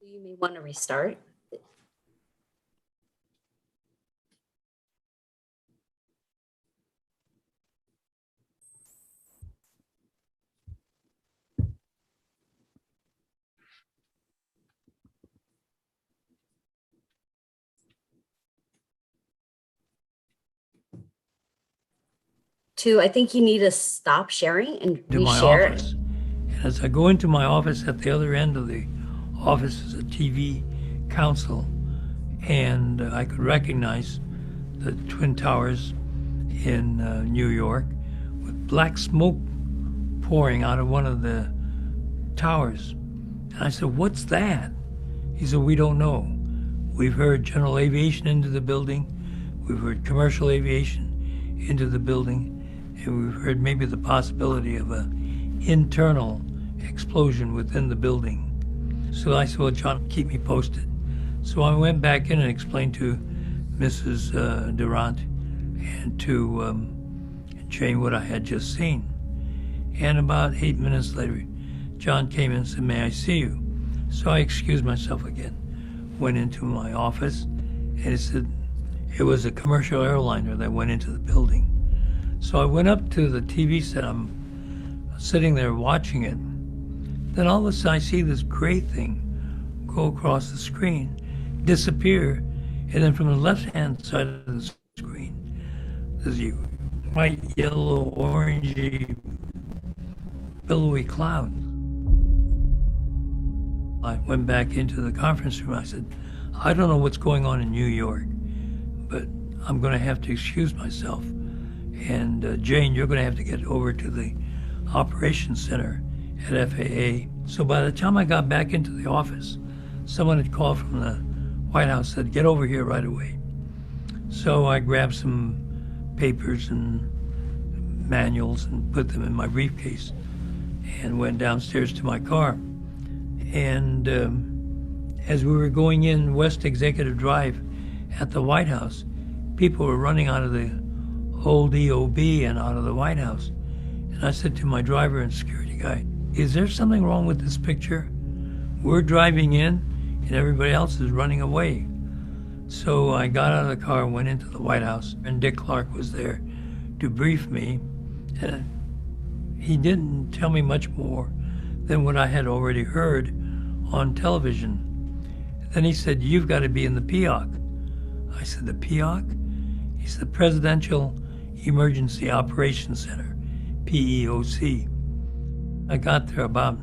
You may want to restart. Two, I think you need to stop sharing and to my reshare. office. And as I go into my office, at the other end of the office is a TV console, and I could recognize the Twin Towers in New York with black smoke pouring out of one of the towers. And I said, "What's that?" He said, "We don't know. We've heard general aviation into the building, we've heard commercial aviation into the building, and we've heard maybe the possibility of an internal explosion within the building." So I said, "Well, John, keep me posted." So I went back in and explained to Mrs. Durant and to Jane what I had just seen. And about 8 minutes later, John came in and said, "May I see you?" So I excused myself again, went into my office, and it said it was a commercial airliner that went into the building. So I went up to the TV set. I'm sitting there watching it. Then all of a sudden I see this gray thing go across the screen, disappear, and then from the left-hand side of the screen, there's a white, yellow, orangey, billowy cloud. I went back into the conference room. I said, "I don't know what's going on in New York, but I'm going to have to excuse myself. And Jane, you're going to have to get over to the operations center at FAA." So by the time I got back into the office, someone had called from the White House, said, "Get over here right away." So I grabbed some papers and manuals and put them in my briefcase and went downstairs to my car. And as we were going in West Executive Drive at the White House, people were running out of the old EOB and out of the White House. And I said to my driver and security guy, "Is there something wrong with this picture? We're driving in and everybody else is running away." So I got out of the car and went into the White House, and Dick Clark was there to brief me. And he didn't tell me much more than what I had already heard on television. Then he said, "You've got to be in the PEOC." I said, "The PEOC?" He said, "Presidential Emergency Operations Center, PEOC." I got there about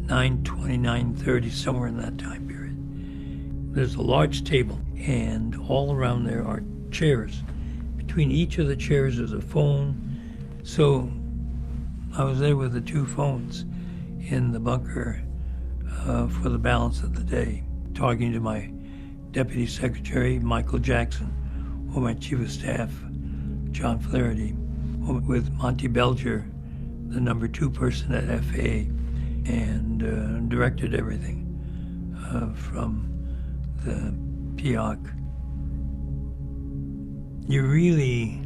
9:20, 9:30, somewhere in that time period. There's a large table, and all around there are chairs. Between each of the chairs is a phone. So I was there with the two phones in the bunker for the balance of the day, talking to my Deputy Secretary, Michael Jackson, or my Chief of Staff, John Flaherty, or with Monty Belger, the number 2 person at FAA, and directed everything from the PEOC. You're really,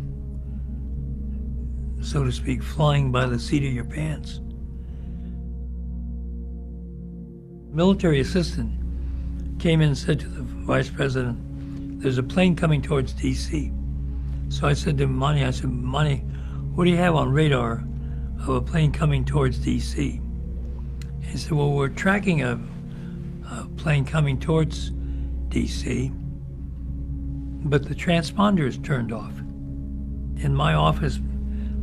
so to speak, flying by the seat of your pants. Military assistant came in and said to the vice president, "There's a plane coming towards DC." So I said to Monty, "Monty, what do you have on radar of a plane coming towards DC?" He said, "Well, we're tracking a plane coming towards DC, but the transponder is turned off." In my office,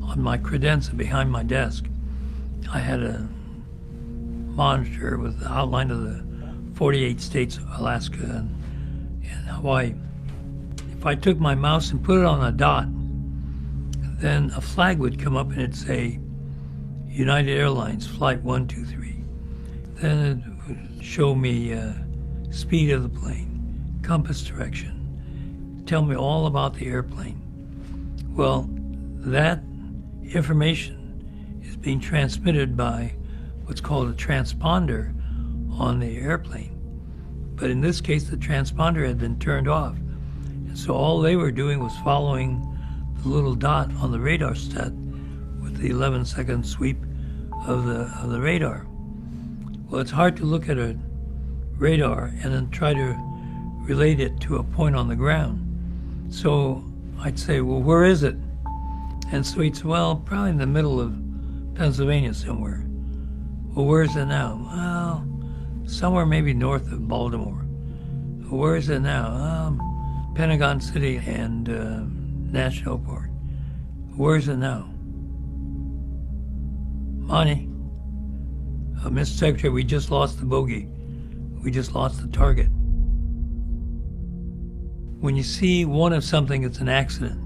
on my credenza behind my desk, I had a monitor with the outline of the 48 states, Alaska and Hawaii. If I took my mouse and put it on a dot, then a flag would come up and it'd say, "United Airlines, Flight 123. Then it would show me speed of the plane, compass direction, tell me all about the airplane. Well, that information is being transmitted by what's called a transponder on the airplane. But in this case, the transponder had been turned off. And so all they were doing was following the little dot on the radar set with the 11-second sweep of the radar. Well, it's hard to look at a radar and then try to relate it to a point on the ground. So I'd say, well, where is it? And so he'd say, well, probably in the middle of Pennsylvania somewhere. Well, where is it now? Well, somewhere maybe north of Baltimore. Well, where is it now? Pentagon City and National Park. Where is it now? Monty, Mr. Secretary, we just lost the bogey. We just lost the target. When you see one of something, it's an accident.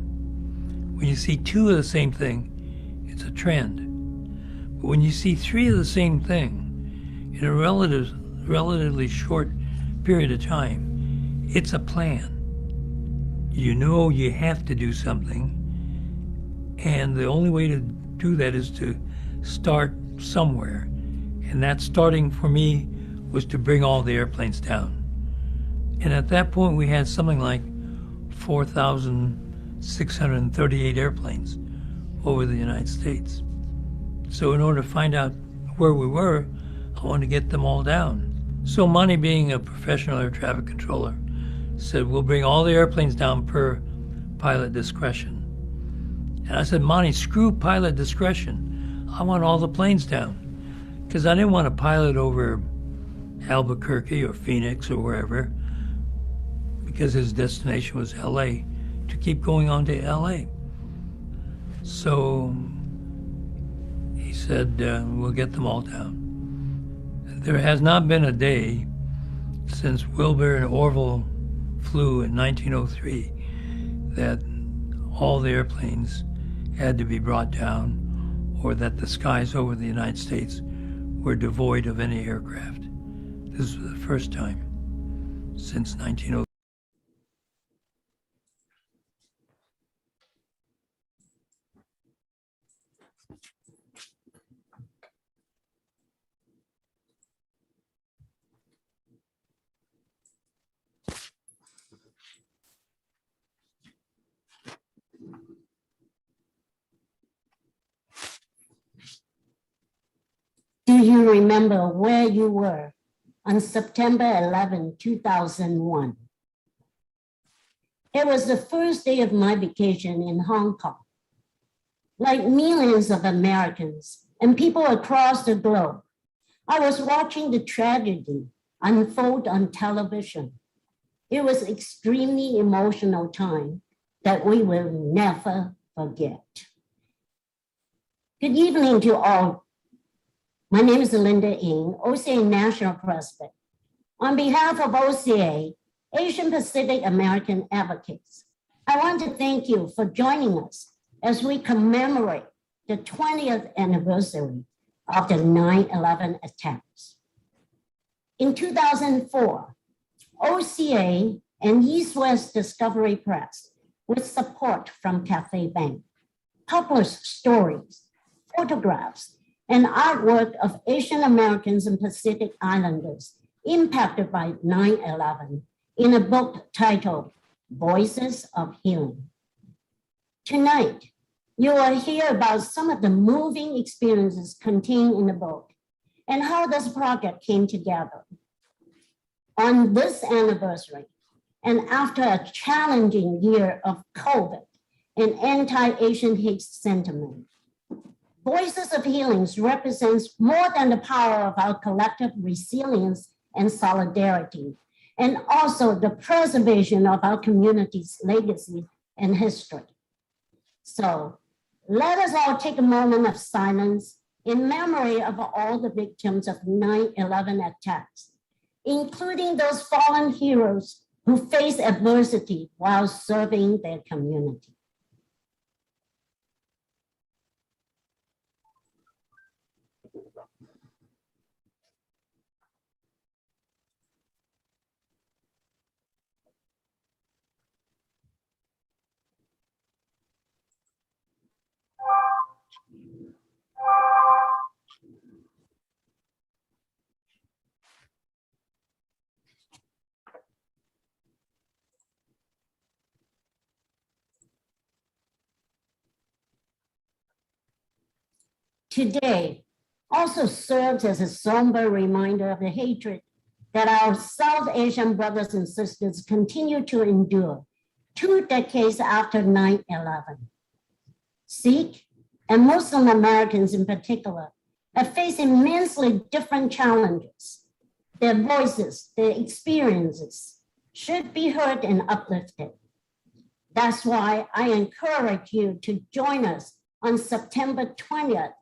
When you see two of the same thing, it's a trend. But when you see three of the same thing in a relatively short period of time, it's a plan. You know you have to do something, and the only way to do that is to start somewhere. And that starting for me was to bring all the airplanes down. And at that point, we had something like 4,638 airplanes over the United States. So in order to find out where we were, I wanted to get them all down. So Monty, being a professional air traffic controller, said, we'll bring all the airplanes down per pilot discretion. And I said, Monty, screw pilot discretion. I want all the planes down. Because I didn't want to pilot over Albuquerque or Phoenix or wherever, because his destination was LA, to keep going on to LA. So he said, we'll get them all down. There has not been a day since Wilbur and Orville flew in 1903 that all the airplanes had to be brought down, or that the skies over the United States were devoid of any aircraft. This was the first time since 1903. Do you remember where you were on September 11, 2001? It was the first day of my vacation in Hong Kong. Like millions of Americans and people across the globe, I was watching the tragedy unfold on television. It was an extremely emotional time that we will never forget. Good evening to all. My name is Linda Ng, OCA National President. On behalf of OCA, Asian Pacific American Advocates, I want to thank you for joining us as we commemorate the 20th anniversary of the 9/11 attacks. In 2004, OCA and East West Discovery Press, with support from Cafe Bank, published stories, photographs, and artwork of Asian Americans and Pacific Islanders impacted by 9/11 in a book titled Voices of Healing. Tonight, you will hear about some of the moving experiences contained in the book and how this project came together. On this anniversary, and after a challenging year of COVID and anti-Asian hate sentiment, Voices of Healings represents more than the power of our collective resilience and solidarity, and also the preservation of our community's legacy and history. So let us all take a moment of silence in memory of all the victims of 9/11 attacks, including those fallen heroes who faced adversity while serving their community. Today also serves as a somber reminder of the hatred that our South Asian brothers and sisters continue to endure 2 decades after 9/11. Sikh and Muslim Americans in particular have faced immensely different challenges. Their voices, their experiences should be heard and uplifted. That's why I encourage you to join us on September 20th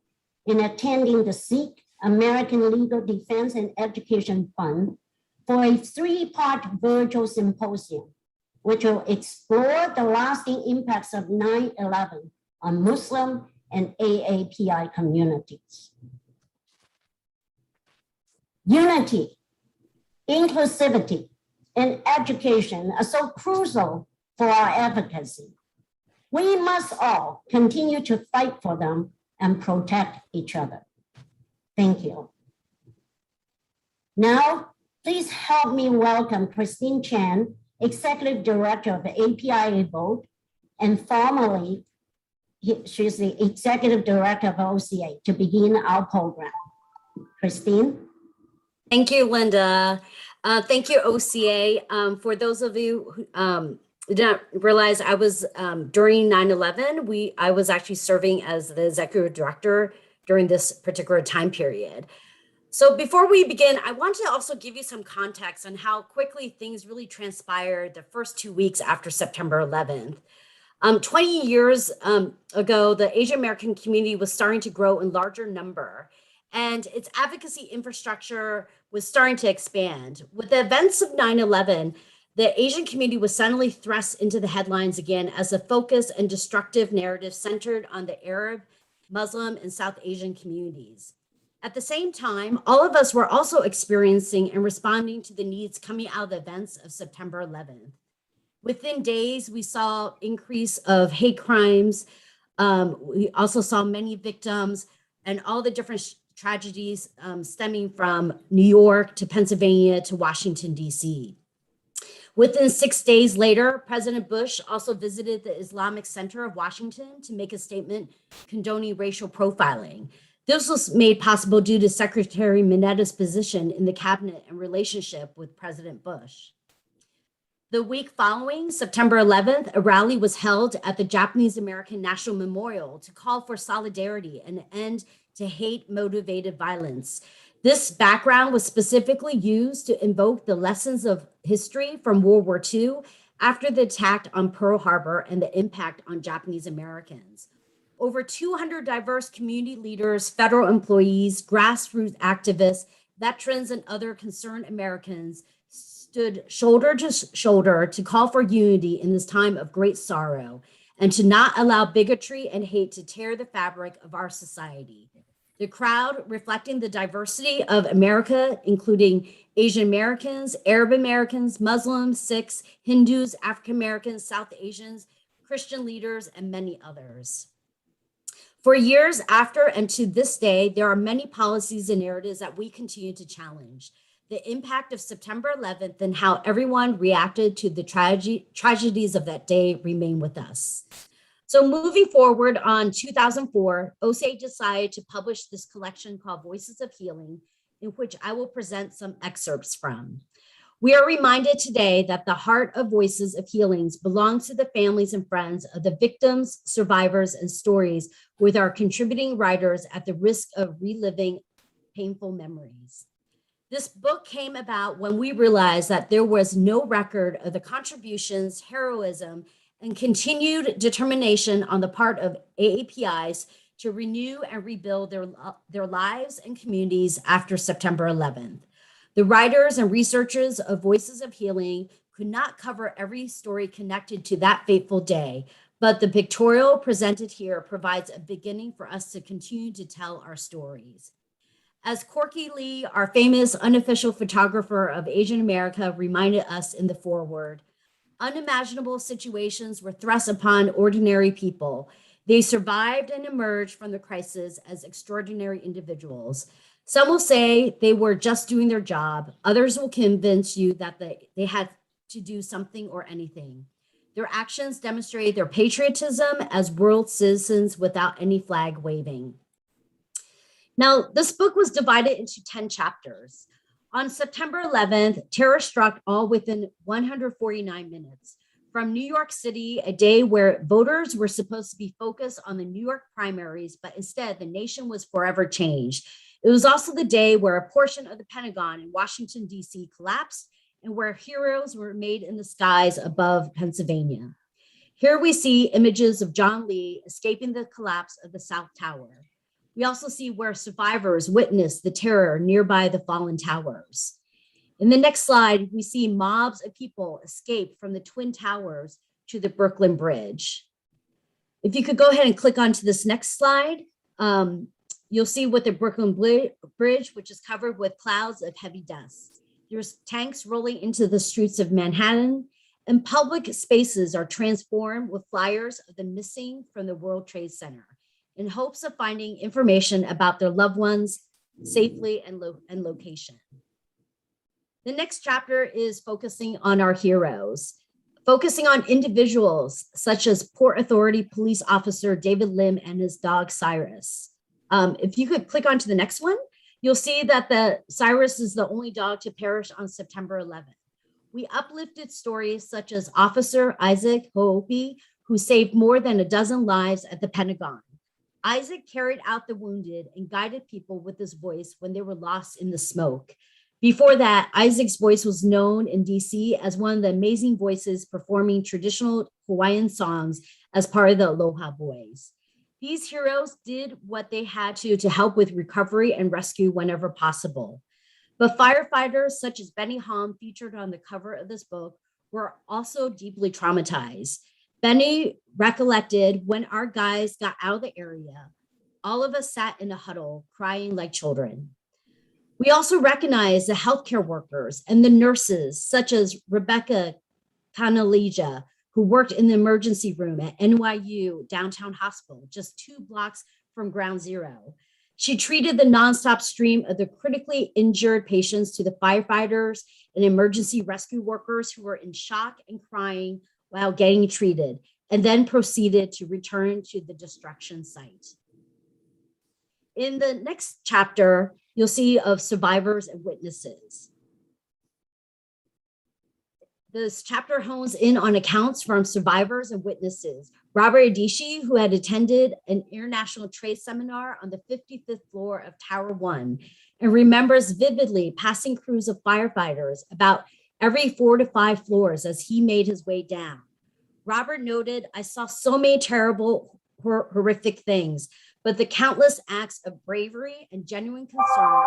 in attending the Sikh American Legal Defense and Education Fund for a 3-part virtual symposium, which will explore the lasting impacts of 9/11 on Muslim and AAPI communities. Unity, inclusivity, and education are so crucial for our advocacy. We must all continue to fight for them and protect each other. Thank you. Now, please help me welcome Christine Chen, Executive Director of the APIA Vote, and formerly, she's the Executive Director of OCA, to begin our program. Christine? Thank you, Linda. Thank you, OCA. For those of you who did not realize, I was during 9/11, I was actually serving as the executive director during this particular time period. So before we begin, I want to also give you some context on how quickly things really transpired the first 2 weeks after September 11th. 20 years ago, the Asian American community was starting to grow in larger number, and its advocacy infrastructure was starting to expand. With the events of 9/11, the Asian community was suddenly thrust into the headlines again as a focus and destructive narrative centered on the Arab, Muslim, and South Asian communities. At the same time, all of us were also experiencing and responding to the needs coming out of the events of September 11th. Within days, we saw increase of hate crimes. We also saw many victims and all the different tragedies stemming from New York to Pennsylvania to Washington, D.C. Within 6 days later, President Bush also visited the Islamic Center of Washington to make a statement condoning racial profiling. This was made possible due to Secretary Minetta's position in the cabinet and relationship with President Bush. The week following September 11th, a rally was held at the Japanese American National Memorial to call for solidarity and an end to hate-motivated violence. This background was specifically used to invoke the lessons of history from World War II after the attack on Pearl Harbor and the impact on Japanese Americans. Over 200 diverse community leaders, federal employees, grassroots activists, veterans, and other concerned Americans stood shoulder to shoulder to call for unity in this time of great sorrow and to not allow bigotry and hate to tear the fabric of our society. The crowd, reflecting the diversity of America, including Asian Americans, Arab Americans, Muslims, Sikhs, Hindus, African Americans, South Asians, Christian leaders, and many others. For years after and to this day, there are many policies and narratives that we continue to challenge. The impact of September 11th and how everyone reacted to the tragedies of that day remain with us. So moving forward, on 2004, OCA decided to publish this collection called Voices of Healing, in which I will present some excerpts from. We are reminded today that the heart of Voices of Healings belongs to the families and friends of the victims, survivors, and stories with our contributing writers at the risk of reliving painful memories. This book came about when we realized that there was no record of the contributions, heroism, and continued determination on the part of AAPIs to renew and rebuild their lives and communities after September 11th. The writers and researchers of Voices of Healing could not cover every story connected to that fateful day, but the pictorial presented here provides a beginning for us to continue to tell our stories. As Corky Lee, our famous unofficial photographer of Asian America, reminded us in the foreword, unimaginable situations were thrust upon ordinary people. They survived and emerged from the crisis as extraordinary individuals. Some will say they were just doing their job. Others will convince you that they had to do something or anything. Their actions demonstrate their patriotism as world citizens without any flag waving. Now, this book was divided into 10 chapters. On September 11th, terror struck all within 149 minutes. From New York City, a day where voters were supposed to be focused on the New York primaries, but instead the nation was forever changed. It was also the day where a portion of the Pentagon in Washington, D.C. collapsed and where heroes were made in the skies above Pennsylvania. Here we see images of John Lee escaping the collapse of the South Tower. We also see where survivors witnessed the terror nearby the fallen towers. In the next slide, we see mobs of people escape from the Twin Towers to the Brooklyn Bridge. If you could go ahead and click onto this next slide, you'll see what the Brooklyn Bridge, which is covered with clouds of heavy dust. There's tanks rolling into the streets of Manhattan, and public spaces are transformed with flyers of the missing from the World Trade Center in hopes of finding information about their loved ones safely and location. The next chapter is focusing on our heroes, focusing on individuals such as Port Authority police officer David Lim and his dog Cyrus. If you could click onto the next one, you'll see that the Cyrus is the only dog to perish on September 11th. We uplifted stories such as Officer Isaac Hopi, who saved more than a dozen lives at the Pentagon. Isaac carried out the wounded and guided people with his voice when they were lost in the smoke. Before that, Isaac's voice was known in DC as one of the amazing voices performing traditional Hawaiian songs as part of the Aloha Boys. These heroes did what they had to help with recovery and rescue whenever possible. But firefighters such as Benny Hom, featured on the cover of this book, were also deeply traumatized. Benny recollected when our guys got out of the area, all of us sat in a huddle crying like children. We also recognize the healthcare workers and the nurses, such as Rebecca Canaleja, who worked in the emergency room at NYU Downtown Hospital, just 2 blocks from Ground Zero. She treated the nonstop stream of the critically injured patients to the firefighters and emergency rescue workers who were in shock and crying while getting treated, and then proceeded to return to the destruction site. In the next chapter, you'll see of survivors and witnesses. This chapter hones in on accounts from survivors and witnesses. Robert Adichie, who had attended an international trade seminar on the 55th floor of Tower 1 and remembers vividly passing crews of firefighters about every 4 to 5 floors as he made his way down. Robert noted, "I saw so many terrible, horrific things, but the countless acts of bravery and genuine concern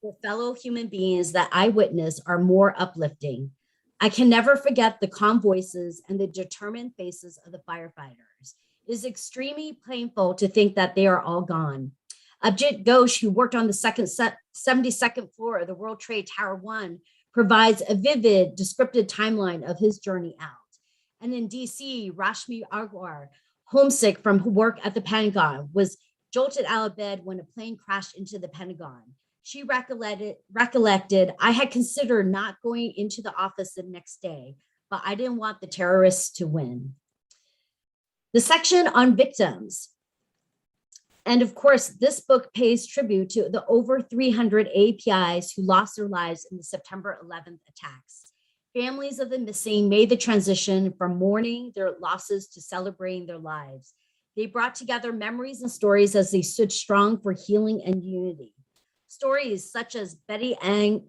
for fellow human beings that I witnessed are more uplifting. I can never forget the calm voices and the determined faces of the firefighters. It is extremely painful to think that they are all gone." Abjit Ghosh, who worked on the 72nd floor of the World Trade Tower 1, provides a vivid, descriptive timeline of his journey out. And in DC, Rashmi Agwar, homesick from work at the Pentagon, was jolted out of bed when a plane crashed into the Pentagon. She recollected, "I had considered not going into the office the next day, but I didn't want the terrorists to win." The section on victims. And of course, this book pays tribute to the over 300 APIs who lost their lives in the September 11th attacks. Families of the missing made the transition from mourning their losses to celebrating their lives. They brought together memories and stories as they stood strong for healing and unity. Stories such as Betty Ann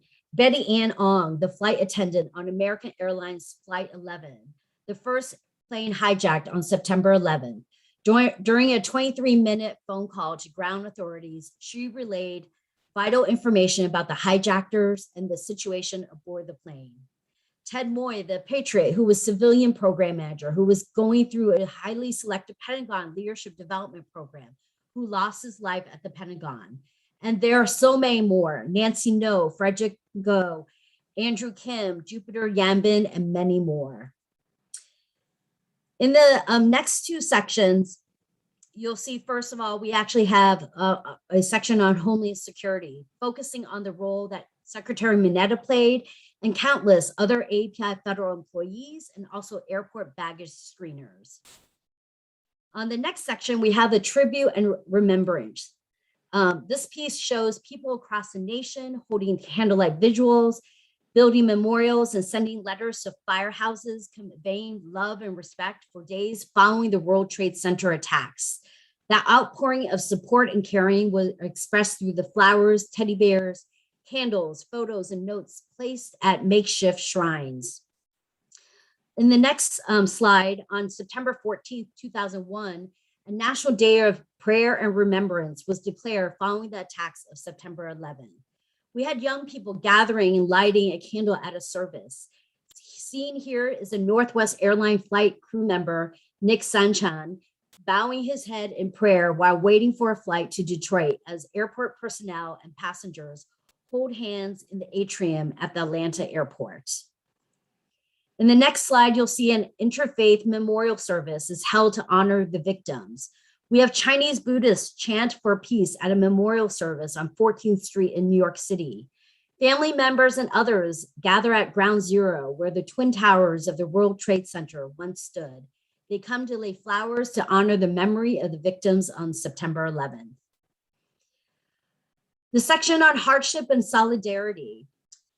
Ong, the flight attendant on American Airlines Flight 11, the first plane hijacked on September 11th. During a 23-minute phone call to ground authorities, she relayed vital information about the hijackers and the situation aboard the plane. Ted Moy, the patriot who was civilian program manager, who was going through a highly selective Pentagon leadership development program, who lost his life at the Pentagon. And there are so many more: Nancy No, Frederick Go, Andrew Kim, Jupiter Yambin, and many more. In the next 2 sections, you'll see, first of all, we actually have a section on Homeland Security, focusing on the role that Secretary Minetta played and countless other API federal employees and also airport baggage screeners. On the next section, we have the tribute and remembrance. This piece shows people across the nation holding candlelight vigils, building memorials, and sending letters to firehouses conveying love and respect for days following the World Trade Center attacks. That outpouring of support and caring was expressed through the flowers, teddy bears, candles, photos, and notes placed at makeshift shrines. In the next slide, on September 14th, 2001, a National Day of Prayer and Remembrance was declared following the attacks of September 11th. We had young people gathering and lighting a candle at a service. Seen here is a Northwest Airline flight crew member, Nick Sanchan, bowing his head in prayer while waiting for a flight to Detroit as airport personnel and passengers hold hands in the atrium at the Atlanta airport. In the next slide, you'll see an interfaith memorial service is held to honor the victims. We have Chinese Buddhists chant for peace at a memorial service on 14th Street in New York City. Family members and others gather at Ground Zero, where the Twin Towers of the World Trade Center once stood. They come to lay flowers to honor the memory of the victims on September 11th. The section on hardship and solidarity.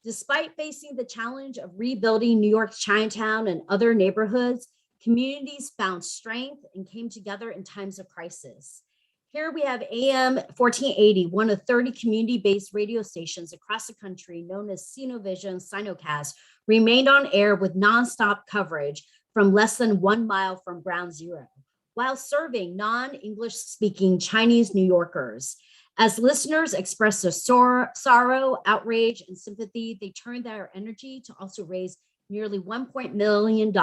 Despite facing the challenge of rebuilding New York's Chinatown and other neighborhoods, communities found strength and came together in times of crisis. Here we have AM 1480, one of 30 community-based radio stations across the country known as Sinovision Sinocast, remained on air with nonstop coverage from less than 1 mile from Ground Zero, while serving non-English speaking Chinese New Yorkers. As listeners expressed their sorrow, outrage, and sympathy, they turned their energy to also raise nearly $1 million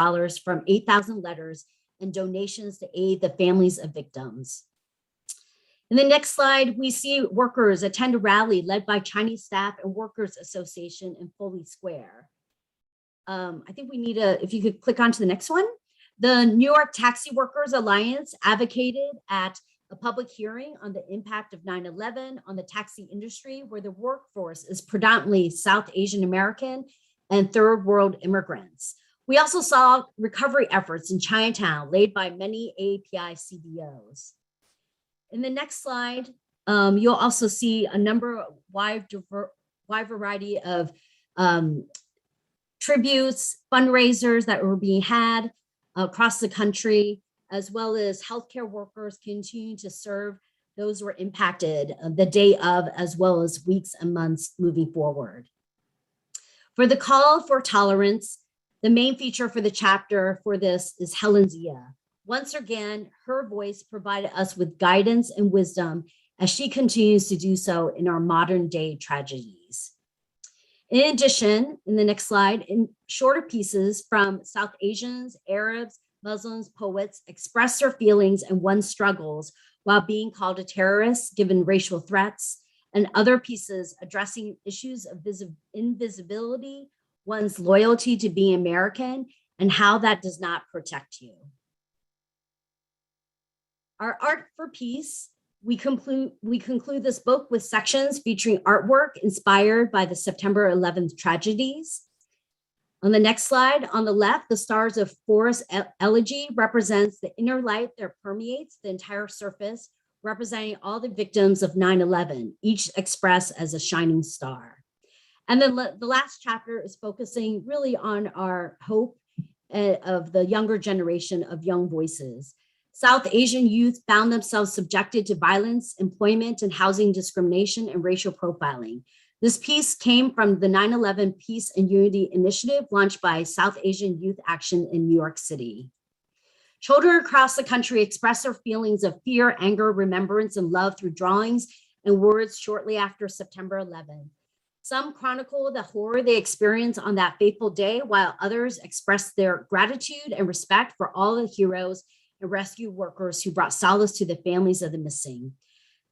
from 8,000 letters and donations to aid the families of victims. In the next slide, we see workers attend a rally led by Chinese Staff and Workers Association in Foley Square. I think we need if you could click on to the next one. The New York Taxi Workers Alliance advocated at a public hearing on the impact of 9/11 on the taxi industry, where the workforce is predominantly South Asian American and third world immigrants. We also saw recovery efforts in Chinatown led by many AAPI CBOs. In the next slide, you'll also see a number of wide variety of tributes, fundraisers that were being had across the country, as well as healthcare workers continuing to serve those who were impacted the day of, as well as weeks and months moving forward. For the call for tolerance, the main feature for the chapter for this is Helen Zia. Once again, her voice provided us with guidance and wisdom as she continues to do so in our modern day tragedies. In addition, in the next slide, in shorter pieces from South Asians, Arabs, Muslims, poets express their feelings and one's struggles while being called a terrorist given racial threats, and other pieces addressing issues of invisibility, one's loyalty to being American, and how that does not protect you. Our Art for Peace, we conclude this book with sections featuring artwork inspired by the September 11th tragedies. On the next slide, on the left, the stars of Forest Elegy represents the inner light that permeates the entire surface, representing all the victims of 9/11, each expressed as a shining star. And then the last chapter is focusing really on our hope of the younger generation of young voices. South Asian youth found themselves subjected to violence, employment, and housing discrimination and racial profiling. This piece came from the 9/11 Peace and Unity Initiative launched by South Asian Youth Action in New York City. Children across the country express their feelings of fear, anger, remembrance, and love through drawings and words shortly after September 11th. Some chronicle the horror they experienced on that fateful day, while others express their gratitude and respect for all the heroes and rescue workers who brought solace to the families of the missing.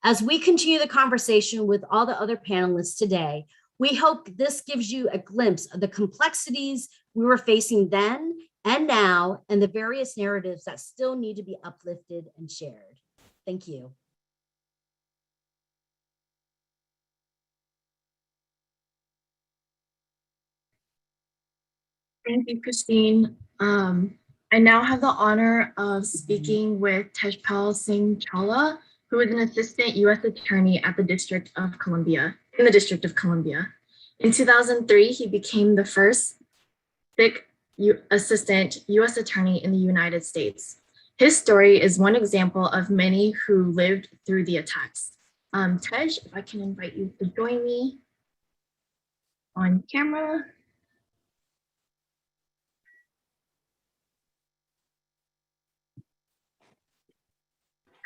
As we continue the conversation with all the other panelists today, we hope this gives you a glimpse of the complexities we were facing then and now, and the various narratives that still need to be uplifted and shared. Thank you. Thank you, Christine. I now have the honor of speaking with Tejpal Singh Chawla, who was an assistant U.S. attorney at the District of Columbia, in the District of Columbia. In 2003, he became the first Sikh assistant U.S. attorney in the United States. His story is one example of many who lived through the attacks. Tej, if I can invite you to join me on camera.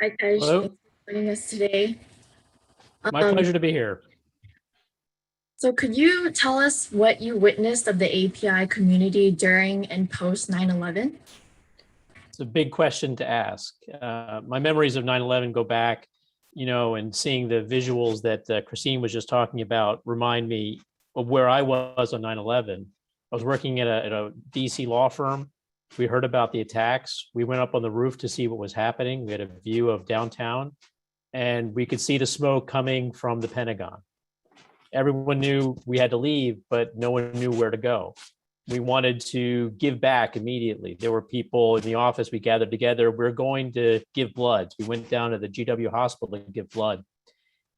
Hi, Tej. Hello. Thanks for joining us today. My pleasure to be here. So could you tell us what you witnessed of the API community during and post 9/11? It's a big question to ask. My memories of 9/11 go back, and seeing the visuals that Christine was just talking about remind me of where I was on 9/11. I was working at a DC law firm. We heard about the attacks. We went up on the roof to see what was happening. We had a view of downtown, and we could see the smoke coming from the Pentagon. Everyone knew we had to leave, but no one knew where to go. We wanted to give back immediately. There were people in the office. We gathered together. We're going to give blood. We went down to the GW hospital to give blood,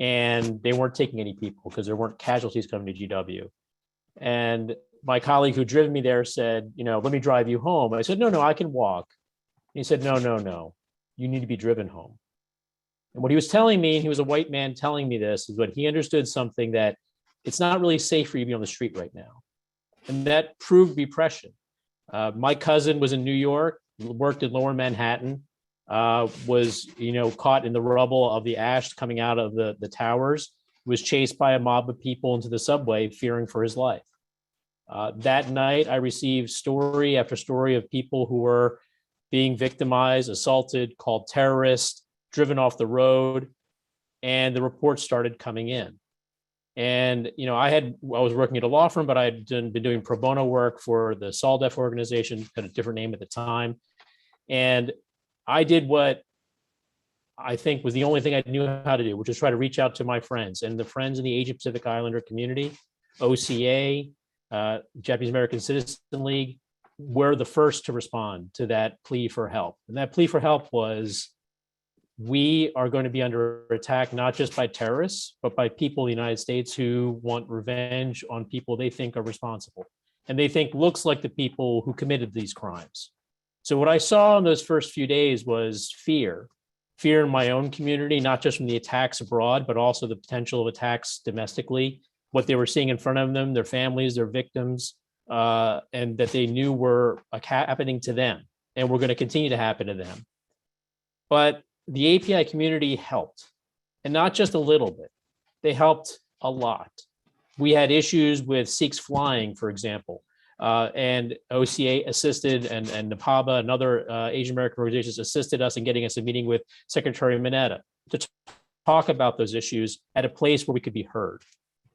and they weren't taking any people because there weren't casualties coming to GW. And my colleague who drove me there said, let me drive you home. And I said, no, I can walk. And he said, no, you need to be driven home. And what he was telling me, and he was a white man telling me this, is when he understood something that it's not really safe for you to be on the street right now. And that proved to be prescient. My cousin was in New York, worked in Lower Manhattan, was caught in the rubble of the ash coming out of the towers, was chased by a mob of people into the subway, fearing for his life. That night, I received story after story of people who were being victimized, assaulted, called terrorists, driven off the road, and the reports started coming in. And I was working at a law firm, but I had been doing pro bono work for the SOLDEF organization, had a different name at the time. And I did what I think was the only thing I knew how to do, which is try to reach out to my friends and the friends in the Asia Pacific Islander community. OCA, Japanese American Citizen League, were the first to respond to that plea for help. And that plea for help was, we are going to be under attack, not just by terrorists, but by people in the United States who want revenge on people they think are responsible and they think looks like the people who committed these crimes. So what I saw in those first few days was fear in my own community, not just from the attacks abroad, but also the potential of attacks domestically, what they were seeing in front of them, their families, their victims, and that they knew were happening to them and were going to continue to happen to them. But the API community helped, and not just a little bit. They helped a lot. We had issues with Sikhs flying, for example, and OCA assisted, and NAPABA and other Asian American organizations assisted us in getting us a meeting with Secretary Minetta to talk about those issues at a place where we could be heard.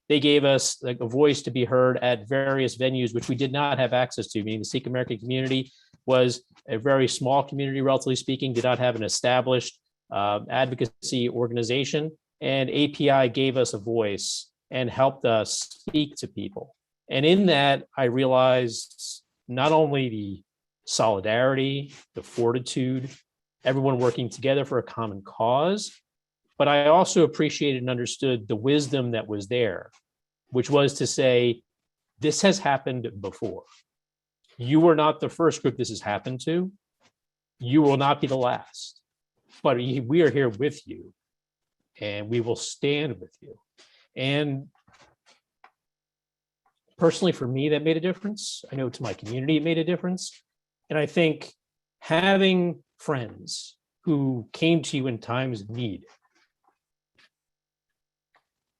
They gave us a voice to be heard at various venues, which we did not have access to, meaning the Sikh American community was a very small community, relatively speaking, did not have an established advocacy organization, and API gave us a voice and helped us speak to people. And in that, I realized not only the solidarity, the fortitude, everyone working together for a common cause, but I also appreciated and understood the wisdom that was there, which was to say, this has happened before. You are not the first group this has happened to. You will not be the last. But we are here with you, and we will stand with you. And personally, for me, that made a difference. I know to my community, it made a difference. And I think having friends who came to you in times of need,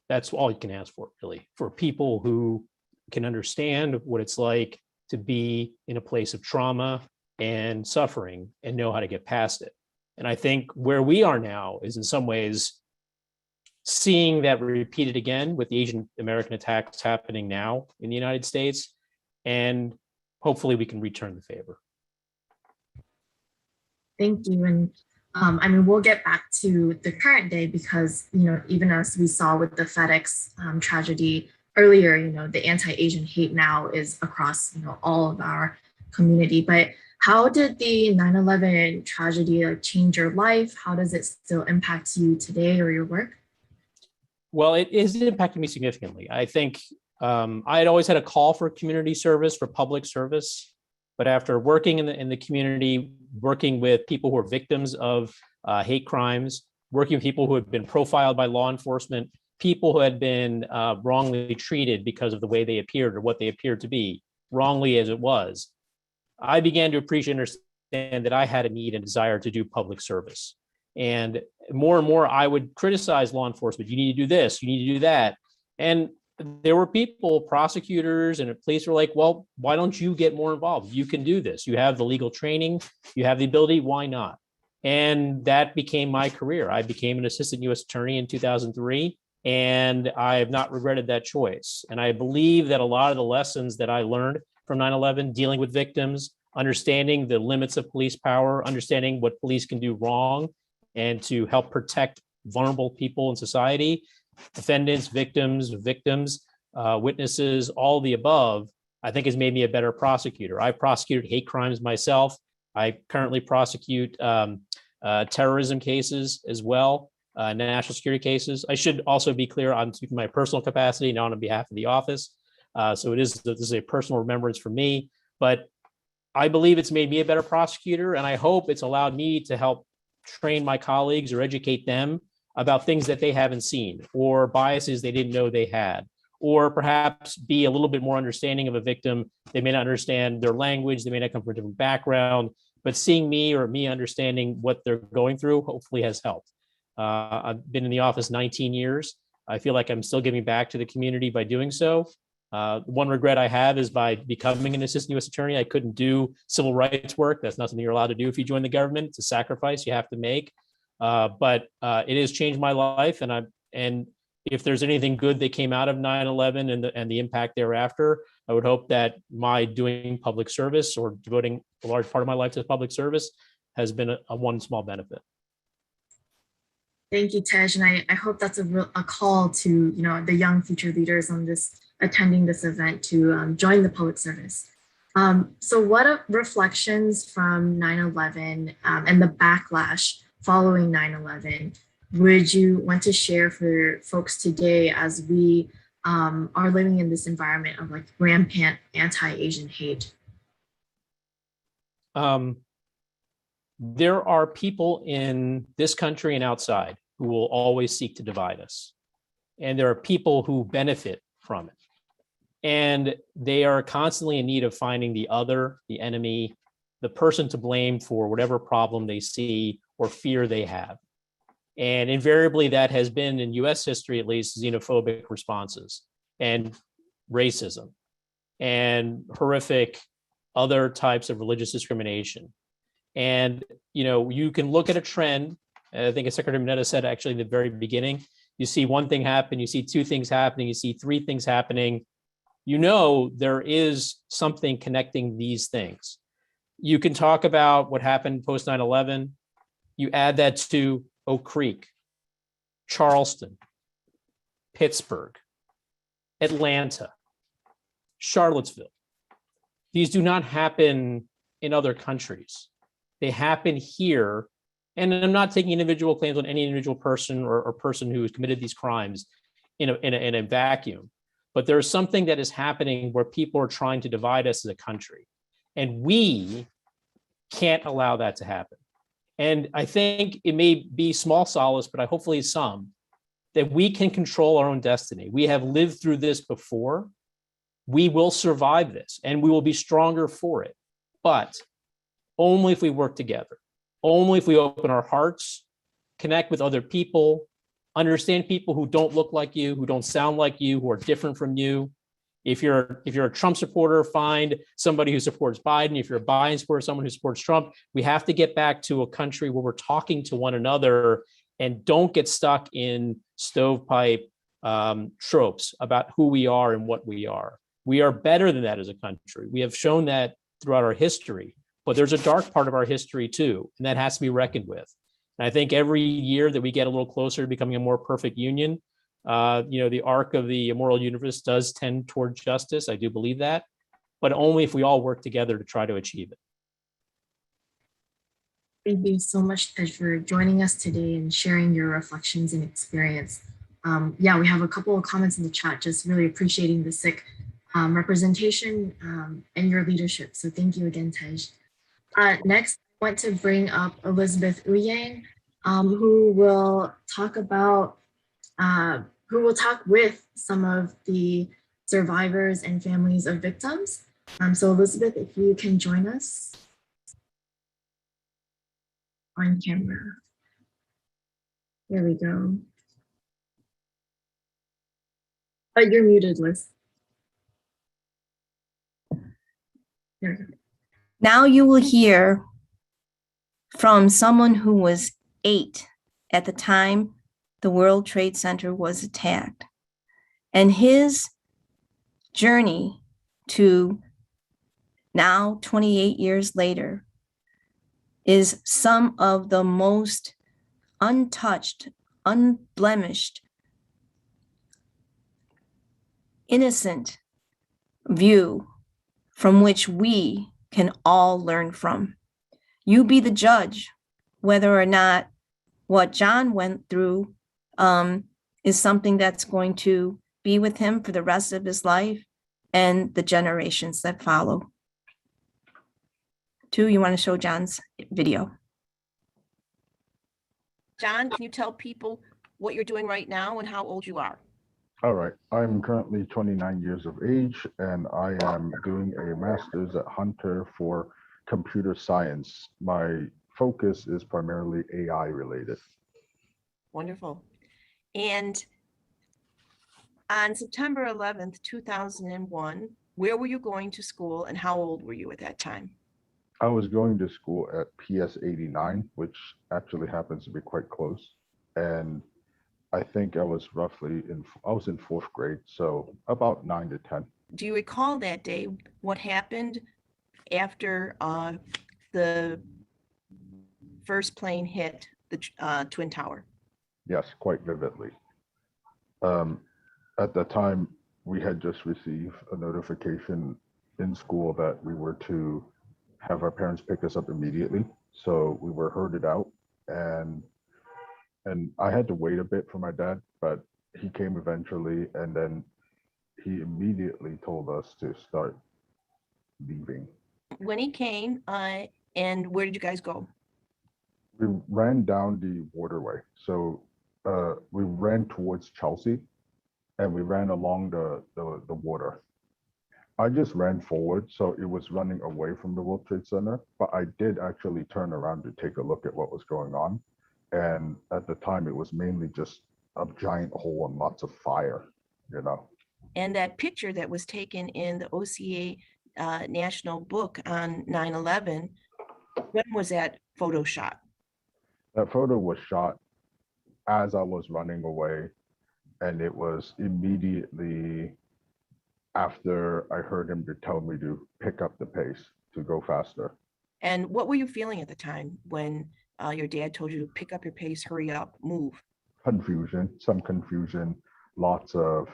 that's all you can ask for, really, for people who can understand what it's like to be in a place of trauma and suffering and know how to get past it. And I think where we are now is in some ways seeing that repeated again with the Asian American attacks happening now in the United States, and hopefully we can return the favor. Thank you. And we'll get back to the current day because, even as we saw with the FedEx tragedy earlier, the anti-Asian hate now is across, all of our community. But How did the 9/11 tragedy like change your life? How does it still impact you today or your work? Well, it is impacting me significantly. I think I had always had a call for community service, for public service, but after working in the community, working with people who are victims of hate crimes, working with people who had been profiled by law enforcement, people who had been wrongly treated because of the way they appeared or what they appeared to be, wrongly as it was, I began to appreciate and understand that I had a need and desire to do public service. And more, I would criticize law enforcement. You need to do this, you need to do that. And there were people, prosecutors and police were like, well, why don't you get more involved? You can do this. You have the legal training, you have the ability, why not? And that became my career. I became an assistant U.S. attorney in 2003, and I have not regretted that choice. And I believe that a lot of the lessons that I learned from 9/11, dealing with victims, understanding the limits of police power, understanding what police can do wrong, and to help protect vulnerable people in society, defendants, victims, witnesses, all the above, I think has made me a better prosecutor. I've prosecuted hate crimes myself. I currently prosecute terrorism cases as well, national security cases. I should also be clear, I'm speaking my personal capacity, not on behalf of the office. So this is a personal remembrance for me, but I believe it's made me a better prosecutor, and I hope it's allowed me to help train my colleagues or educate them about things that they haven't seen or biases they didn't know they had, or perhaps be a little bit more understanding of a victim. They may not understand their language, they may not come from a different background, but seeing me or me understanding what they're going through hopefully has helped. I've been in the office 19 years. I feel like I'm still giving back to the community by doing so. One regret I have is by becoming an assistant U.S. attorney, I couldn't do civil rights work. That's not something you're allowed to do if you join the government. It's a sacrifice you have to make. But it has changed my life. And if there's anything good that came out of 9/11 and the impact thereafter, I would hope that my doing public service or devoting a large part of my life to public service has been a one small benefit. Thank you, Tej, and I hope that's a call to the young future leaders on this attending this event to join the public service. So what reflections from 9/11 and the backlash following 9/11 would you want to share for folks today as we are living in this environment of like rampant anti-Asian hate? There are people in this country and outside who will always seek to divide us. And there are people who benefit from it. And they are constantly in need of finding the other, the enemy, the person to blame for whatever problem they see or fear they have. And invariably that has been, in US history at least, xenophobic responses and racism and horrific other types of religious discrimination. And you can look at a trend. I think as Secretary Minetta said actually in the very beginning, you see one thing happen, you see two things happening, you see three things happening. There is something connecting these things. You can talk about what happened post 9/11. You add that to Oak Creek, Charleston, Pittsburgh, Atlanta, Charlottesville. These do not happen in other countries. They happen here. And I'm not taking individual claims on any individual person or person who has committed these crimes in a vacuum. But there's something that is happening where people are trying to divide us as a country. And we can't allow that to happen. And I think it may be small solace, but hopefully some, that we can control our own destiny. We have lived through this before. We will survive this and we will be stronger for it. But only if we work together, only if we open our hearts, connect with other people, understand people who don't look like you, who don't sound like you, who are different from you. If you're a Trump supporter, find somebody who supports Biden. If you're a Biden supporter, someone who supports Trump. We have to get back to a country where we're talking to one another and don't get stuck in stovepipe tropes about who we are and what we are. We are better than that as a country. We have shown that throughout our history, but there's a dark part of our history too, and that has to be reckoned with. And I think every year that we get a little closer to becoming a more perfect union, the arc of the moral universe does tend toward justice. I do believe that, but only if we all work together to try to achieve it. Thank you so much, Tej, for joining us today and sharing your reflections and experience. Yeah, we have a couple of comments in the chat, just really appreciating the Sikh representation and your leadership. So thank you again, Tej. Next, I want to bring up Elizabeth Uyang, who will talk about, who will talk with some of the survivors and families of victims. So Elizabeth, if you can join us on camera. There we go. You're muted, Liz. There we go. Now you will hear from someone who was 8 at the time the World Trade Center was attacked, and his journey to now 28 years later is some of the most untouched, unblemished, innocent view from which we can all learn from. You be the judge whether or not what John went through is something that's going to be with him for the rest of his life and the generations that follow. Tu, you want to show John's video? John, can you tell people what you're doing right now and how old you are? All right. I'm currently 29 years of age, and I am doing a master's at Hunter for computer science. My focus is primarily AI related. Wonderful. And on September 11th, 2001, where were you going to school and how old were you at that time? I was going to school at PS 89, which actually happens to be quite close. And I think I was in 4th grade, so about 9 to 10. Do you recall that day, what happened after the first plane hit the Twin Tower? Yes, quite vividly. At the time, we had just received a notification in school that we were to have our parents pick us up immediately. So we were herded out, and I had to wait a bit for my dad, but he came eventually, and then he immediately told us to start leaving. When he came, and where did you guys go? We ran down the waterway. So we ran towards Chelsea, and we ran along the water. I just ran forward, so it was running away from the World Trade Center, but I did actually turn around to take a look at what was going on. And at the time, it was mainly just a giant hole and lots of fire, you know. And that picture that was taken in the OCA National Book on 9/11, when was that photo shot? That photo was shot as I was running away, and it was immediately after I heard him to tell me to pick up the pace, to go faster. And what were you feeling at the time when your dad told you to pick up your pace, hurry up, move? Some confusion, lots of,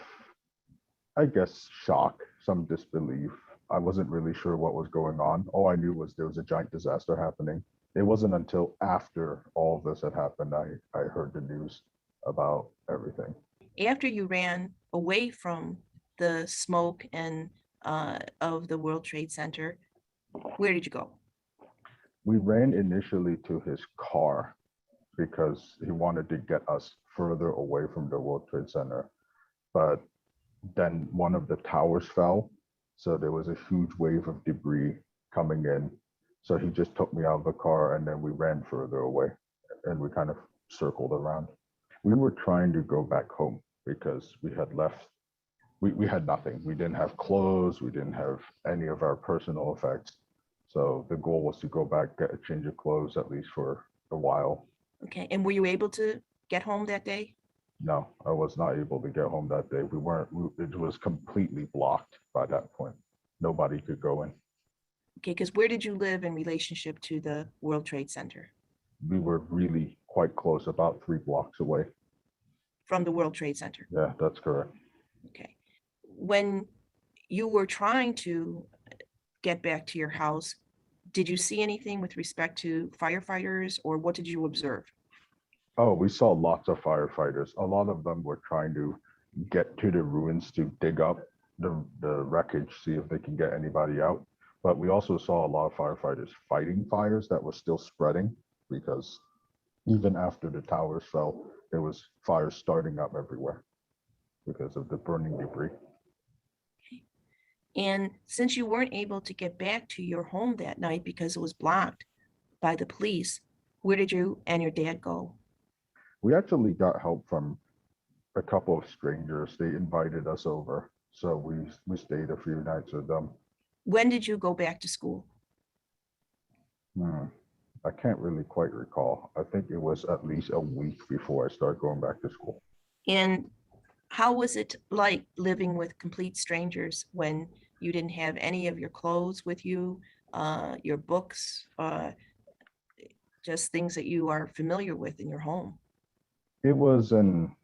I guess, shock, some disbelief. I wasn't really sure what was going on. All I knew was there was a giant disaster happening. It wasn't until after all of this had happened, I heard the news about everything. After you ran away from the smoke and of the World Trade Center, where did you go? We ran initially to his car because he wanted to get us further away from the World Trade Center. But then one of the towers fell, so there was a huge wave of debris coming in. So he just took me out of the car, and then we ran further away, and we kind of circled around. We were trying to go back home because we had left. We had nothing. We didn't have clothes. We didn't have any of our personal effects. So the goal was to go back, get a change of clothes, at least for a while. Okay, and were you able to get home that day? No, I was not able to get home that day. It was completely blocked by that point. Nobody could go in. Okay, because where did you live in relationship to the World Trade Center? We were really quite close, about 3 blocks away. From the World Trade Center? Yeah, that's correct. Okay. When you were trying to get back to your house, did you see anything with respect to firefighters, or what did you observe? Oh, we saw lots of firefighters. A lot of them were trying to get to the ruins to dig up the wreckage, see if they can get anybody out. But we also saw a lot of firefighters fighting fires that were still spreading, because even after the towers fell, there was fires starting up everywhere because of the burning debris. And since you weren't able to get back to your home that night because it was blocked by the police, where did you and your dad go? We actually got help from a couple of strangers. They invited us over, so we stayed a few nights with them. When did you go back to school? I can't really quite recall. I think it was at least a week before I started going back to school. And how was it like living with complete strangers when you didn't have any of your clothes with you, your books, just things that you are familiar with in your home? It was an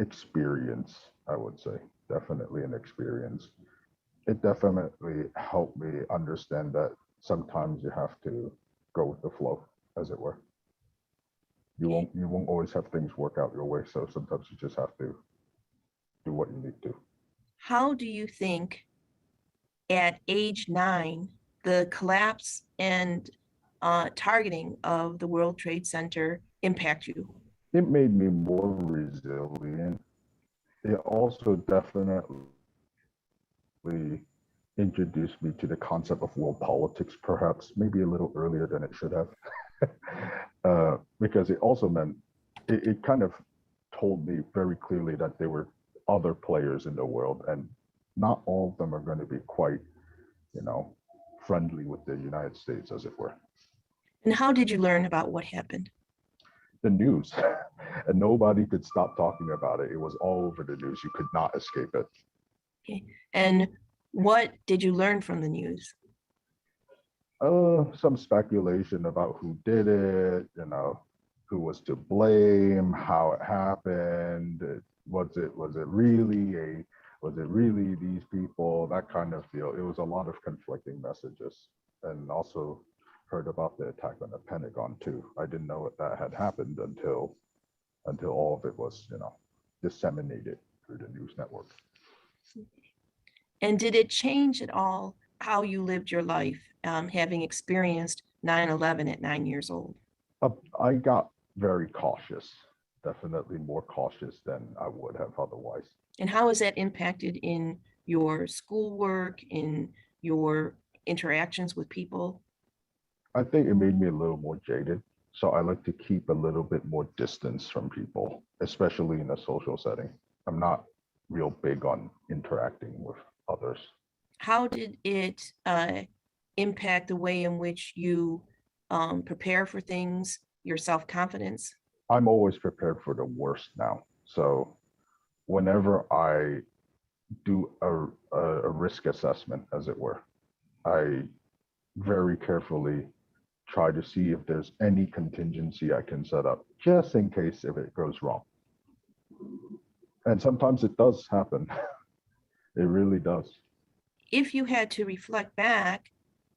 experience, I would say. Definitely an experience. It definitely helped me understand that sometimes you have to go with the flow, as it were. You won't always have things work out your way, so sometimes you just have to do what you need to. How do you think at age 9, the collapse and targeting of the World Trade Center impact you? It made me more resilient. It also definitely introduced me to the concept of world politics, perhaps maybe a little earlier than it should have, because it also meant, it kind of told me very clearly that there were other players in the world, and not all of them are going to be quite, friendly with the United States, as it were. And how did you learn about what happened? The news, and nobody could stop talking about it. It was all over the news. You could not escape it. Okay. And what did you learn from the news? Some speculation about who did it, who was to blame, how it happened. Was it really these people? That kind of deal. It was a lot of conflicting messages, and also heard about the attack on the Pentagon too. I didn't know that had happened until all of it was, disseminated through the news network. And did it change at all how you lived your life, having experienced 9/11 at 9 years old? I got very cautious, definitely more cautious than I would have otherwise. And how has that impacted in your schoolwork, in your interactions with people? I think it made me a little more jaded. So I like to keep a little bit more distance from people, especially in a social setting. I'm not real big on interacting with others. How did it impact the way in which you prepare for things, your self-confidence? I'm always prepared for the worst now. So whenever I do a risk assessment, as it were, I very carefully try to see if there's any contingency I can set up, just in case if it goes wrong. And sometimes it does happen. It really does. If you had to reflect back,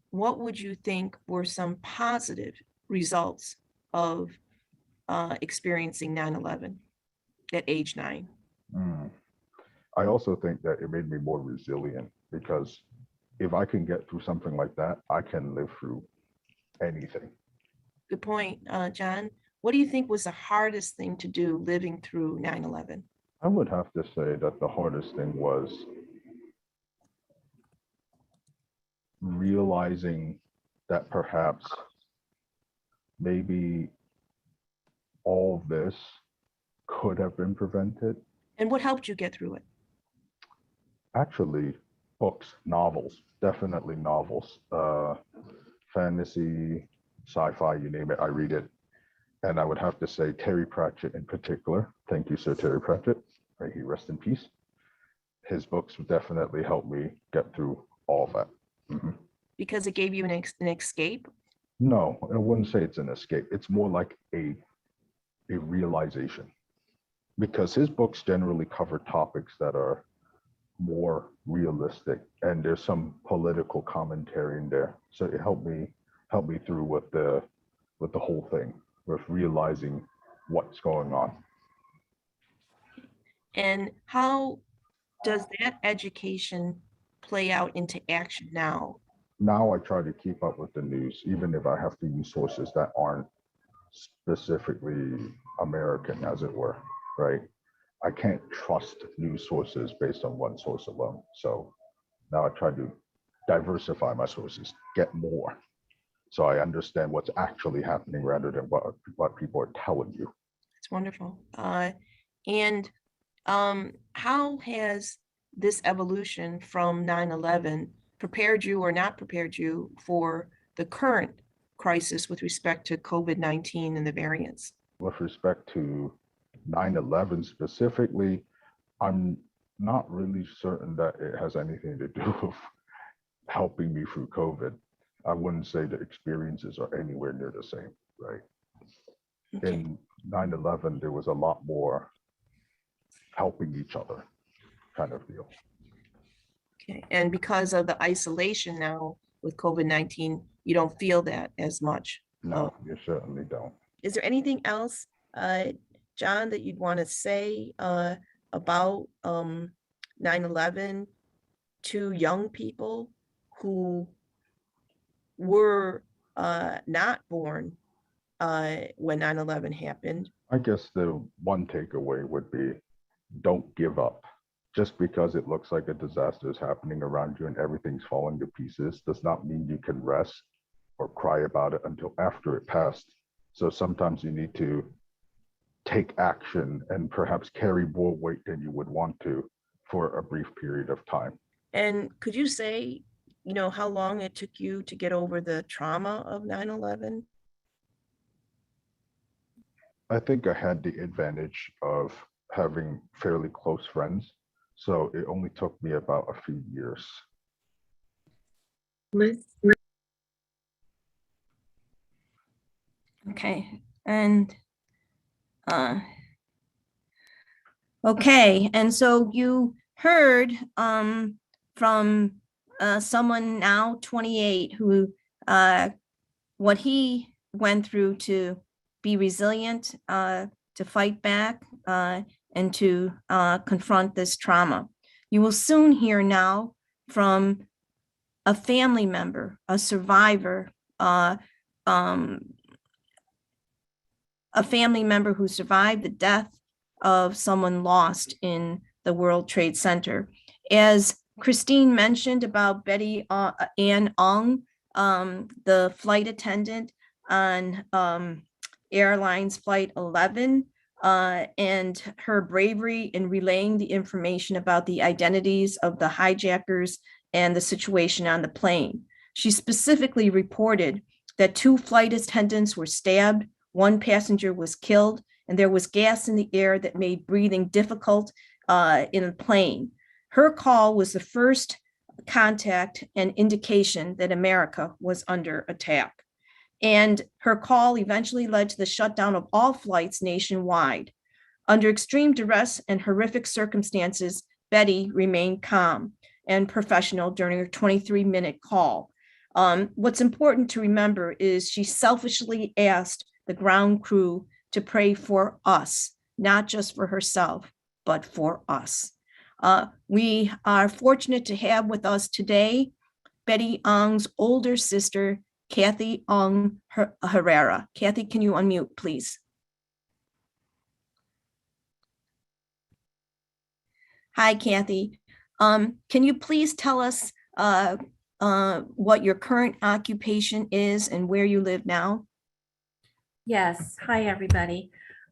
what would you think were some positive results of experiencing 9/11 at age 9? I also think that it made me more resilient, because if I can get through something like that, I can live through anything. Good point, John. What do you think was the hardest thing to do living through 9/11? I would have to say that the hardest thing was realizing that perhaps maybe all of this could have been prevented. And what helped you get through it? Actually, books, novels, definitely novels, fantasy, sci-fi, you name it, I read it. And I would have to say Terry Pratchett in particular. Thank you, Sir Terry Pratchett. May he rest in peace. His books would definitely help me get through all of that. Because it gave you an escape? No, I wouldn't say it's an escape. It's more like a realization. Because his books generally cover topics that are more realistic, and there's some political commentary in there. So it helped helped me through with the whole thing, with realizing what's going on. And how does that education play out into action now? Now I try to keep up with the news, even if I have to use sources that aren't specifically American, as it were, right? I can't trust news sources based on one source alone. So now I try to diversify my sources, get more, so I understand what's actually happening rather than what people are telling you. It's wonderful. And how has this evolution from 9/11 prepared you or not prepared you for the current crisis with respect to COVID-19 and the variants? With respect to 9/11 specifically, I'm not really certain that it has anything to do with helping me through COVID. I wouldn't say the experiences are anywhere near the same, right? Okay. In 9/11, there was a lot more helping each other kind of deal. Okay. And because of the isolation now with COVID-19, you don't feel that as much. No, you certainly don't. Is there anything else, John, that you'd want to say about 9/11 to young people who were not born when 9/11 happened? I guess the one takeaway would be, don't give up. Just because it looks like a disaster is happening around you and everything's falling to pieces does not mean you can rest or cry about it until after it passed. So sometimes you need to take action and perhaps carry more weight than you would want to for a brief period of time. And could you say, how long it took you to get over the trauma of 9/11? I think I had the advantage of having fairly close friends, so it only took me about a few years. Okay, and okay, and so you heard from someone now 28 who what he went through to be resilient, to fight back, and to confront this trauma. You will soon hear now from a family member, a survivor, a family member who survived the death of someone lost in the World Trade Center. As Christine mentioned about Betty Ann Ung, the flight attendant on Airlines Flight 11, and her bravery in relaying the information about the identities of the hijackers and the situation on the plane. She specifically reported that 2 flight attendants were stabbed, 1 passenger was killed, and there was gas in the air that made breathing difficult in the plane. Her call was the first contact and indication that America was under attack. And her call eventually led to the shutdown of all flights nationwide. Under extreme duress and horrific circumstances, Betty remained calm and professional during her 23-minute call. What's important to remember is she selfishly asked the ground crew to pray for us, not just for herself, but for us. We are fortunate to have with us today Betty Ung's older sister, Kathy Ung Herrera. Kathy, can you unmute, please? Hi, Kathy. Can you please tell us what your current occupation is and where you live now? Yes. Hi, everybody.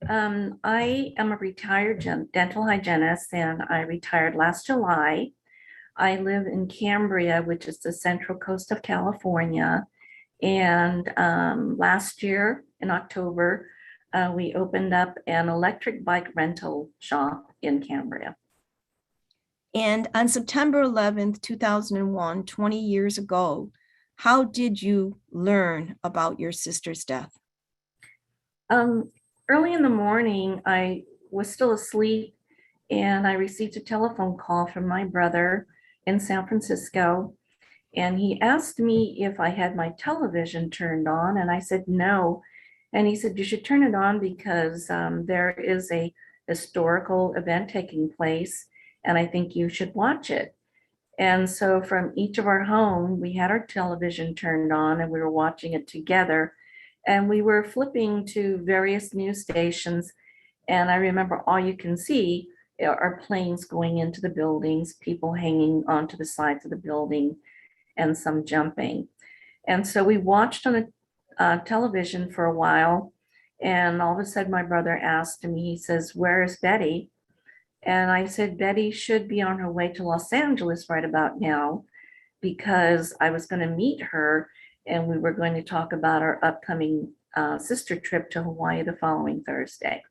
I am a retired dental hygienist, and I retired last July. I live in Cambria, which is the central coast of California. And last year in October, we opened up an electric bike rental shop in Cambria. And on September 11th, 2001, 20 years ago, how did you learn about your sister's death? Early in the morning, I was still asleep, and I received a telephone call from my brother in San Francisco. And he asked me if I had my television turned on, and I said no. And he said, you should turn it on because there is a historical event taking place, and I think you should watch it. And so from each of our home, we had our television turned on and we were watching it together. And we were flipping to various news stations. And I remember all you can see are planes going into the buildings, people hanging onto the sides of the building, and some jumping. And so we watched on the television for a while. And all of a sudden, my brother asked me, he says, "Where is Betty?" And I said, "Betty should be on her way to Los Angeles right about now," because I was going to meet her and we were going to talk about our upcoming sister trip to Hawaii the following Thursday.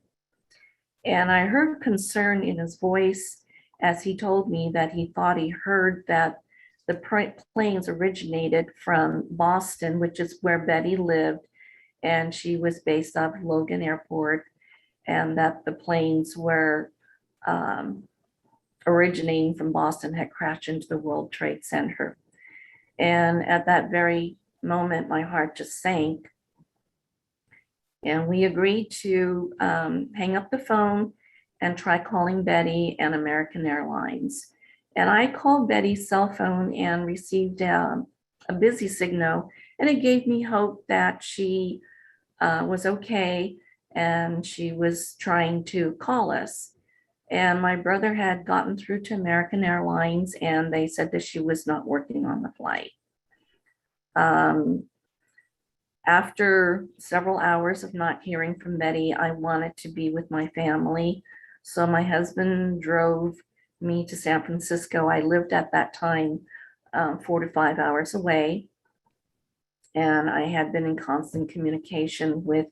And I heard concern in his voice as he told me that he thought he heard that the planes originated from Boston, which is where Betty lived, and she was based off Logan Airport, and that the planes were originating from Boston had crashed into the World Trade Center. And at that very moment, my heart just sank. And we agreed to hang up the phone and try calling Betty and American Airlines. And I called Betty's cell phone and received a busy signal, and it gave me hope that she was okay and she was trying to call us. And my brother had gotten through to American Airlines and they said that she was not working on the flight. After several hours of not hearing from Betty, I wanted to be with my family. So my husband drove me to San Francisco. I lived at that time 4 to 5 hours away. And I had been in constant communication with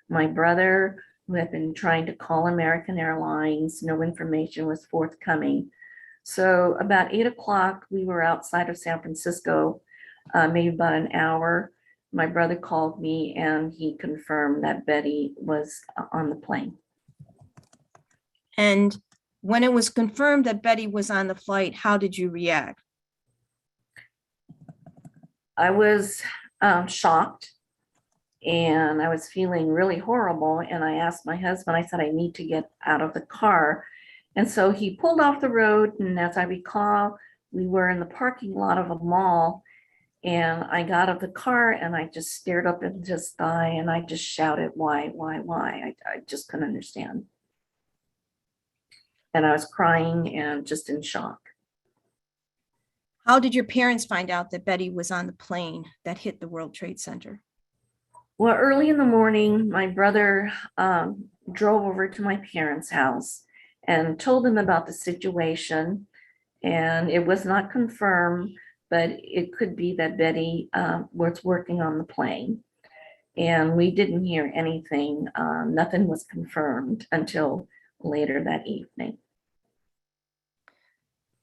my brother, who had been trying to call American Airlines. No information was forthcoming. So about 8 o'clock, we were outside of San Francisco, maybe about an hour. My brother called me and he confirmed that Betty was on the plane. And when it was confirmed that Betty was on the flight, how did you react? I was shocked and I was feeling really horrible. And I asked my husband, I said, I need to get out of the car. And so he pulled off the road. And as I recall, we were in the parking lot of a mall. And I got out of the car and I just stared up into the sky and I just shouted, why? I just couldn't understand. And I was crying and just in shock. How did your parents find out that Betty was on the plane that hit the World Trade Center? Well, early in the morning, my brother drove over to my parents' house and told them about the situation. And it was not confirmed, but it could be that Betty was working on the plane. And we didn't hear anything. Nothing was confirmed until later that evening.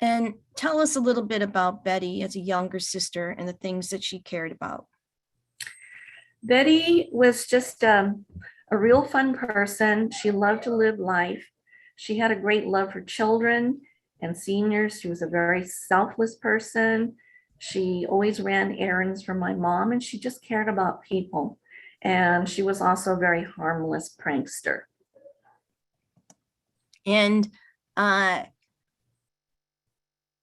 And tell us a little bit about Betty as a younger sister and the things that she cared about. Betty was just a real fun person. She loved to live life. She had a great love for children and seniors. She was a very selfless person. She always ran errands for my mom and she just cared about people. And she was also a very harmless prankster. And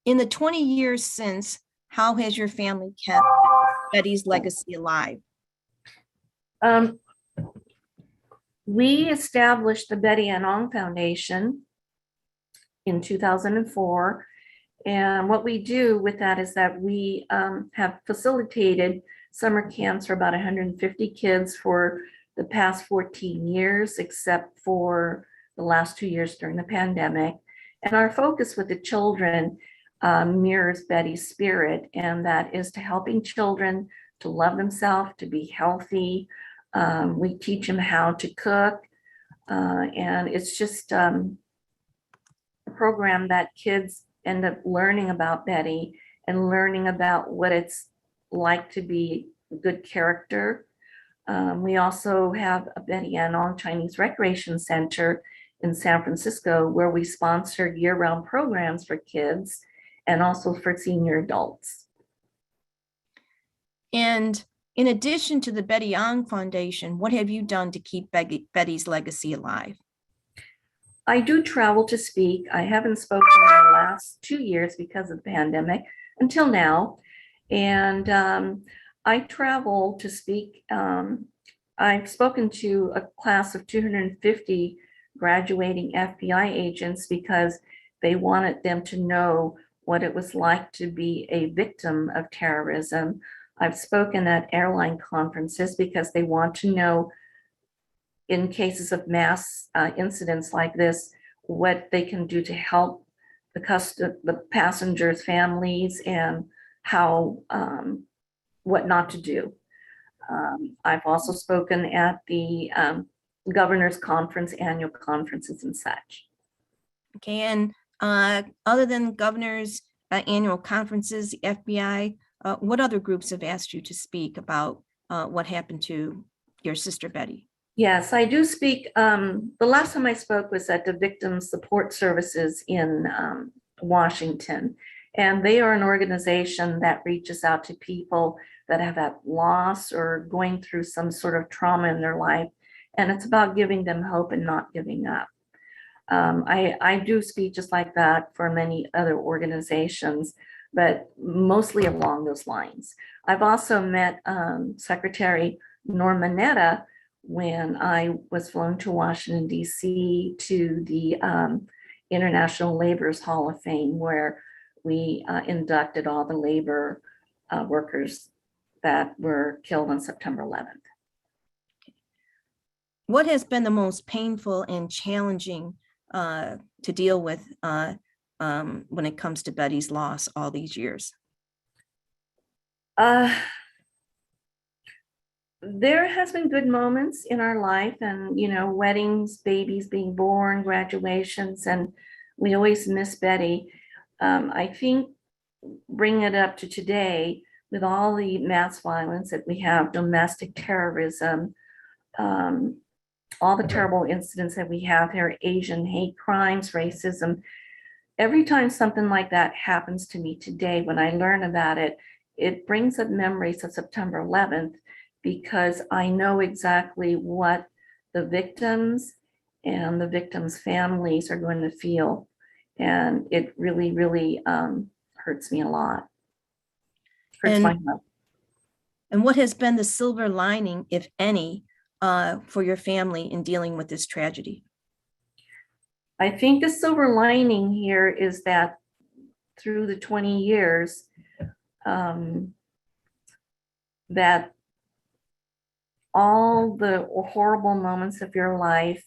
in the 20 years since, how has your family kept Betty's legacy alive? We established the Betty Ann Ong Foundation in 2004. And what we do with that is that we have facilitated summer camps for about 150 kids for the past 14 years, except for the last 2 years during the pandemic. And our focus with the children mirrors Betty's spirit, and that is to helping children to love themselves, to be healthy. We teach them how to cook, and it's just a program that kids end up learning about Betty and learning about what it's like to be a good character. We also have a Betty Ann Ong Chinese Recreation Center in San Francisco where we sponsor year-round programs for kids and also for senior adults. And in addition to the Betty Young Foundation, what have you done to keep Betty's legacy alive? I do travel to speak. I haven't spoken in the last 2 years because of the pandemic until now. And I travel to speak. I've spoken to a class of 250 graduating FBI agents because they wanted them to know what it was like to be a victim of terrorism. I've spoken at airline conferences because they want to know, in cases of mass incidents like this, what they can do to help the passengers' families, and how what not to do. I've also spoken at the governor's conference, annual conferences and such. Okay, and other than governor's annual conferences, the FBI, what other groups have asked you to speak about what happened to your sister Betty? Yes, I do speak. The last time I spoke was at the Victim Support Services in Washington. And they are an organization that reaches out to people that have had loss or going through some sort of trauma in their life. And it's about giving them hope and not giving up. I do speeches like that for many other organizations, but mostly along those lines. I've also met Secretary Minetta when I was flown to Washington, D.C. to the International Laborers Hall of Fame, where we inducted all the labor workers that were killed on September 11th. What has been the most painful and challenging to deal with when it comes to Betty's loss all these years? There has been good moments in our life, and weddings, babies being born, graduations, and we always miss Betty. I think bringing it up to today, with all the mass violence that we have, domestic terrorism, all the terrible incidents that we have here, Asian hate crimes, racism. Every time something like that happens to me today, when I learn about it, it brings up memories of September 11th, because I know exactly what the victims and the victims' families are going to feel. And it really, really hurts me a lot. Hurts my heart. And what has been the silver lining, if any, for your family in dealing with this tragedy? I think the silver lining here is that through the 20 years, that all the horrible moments of your life,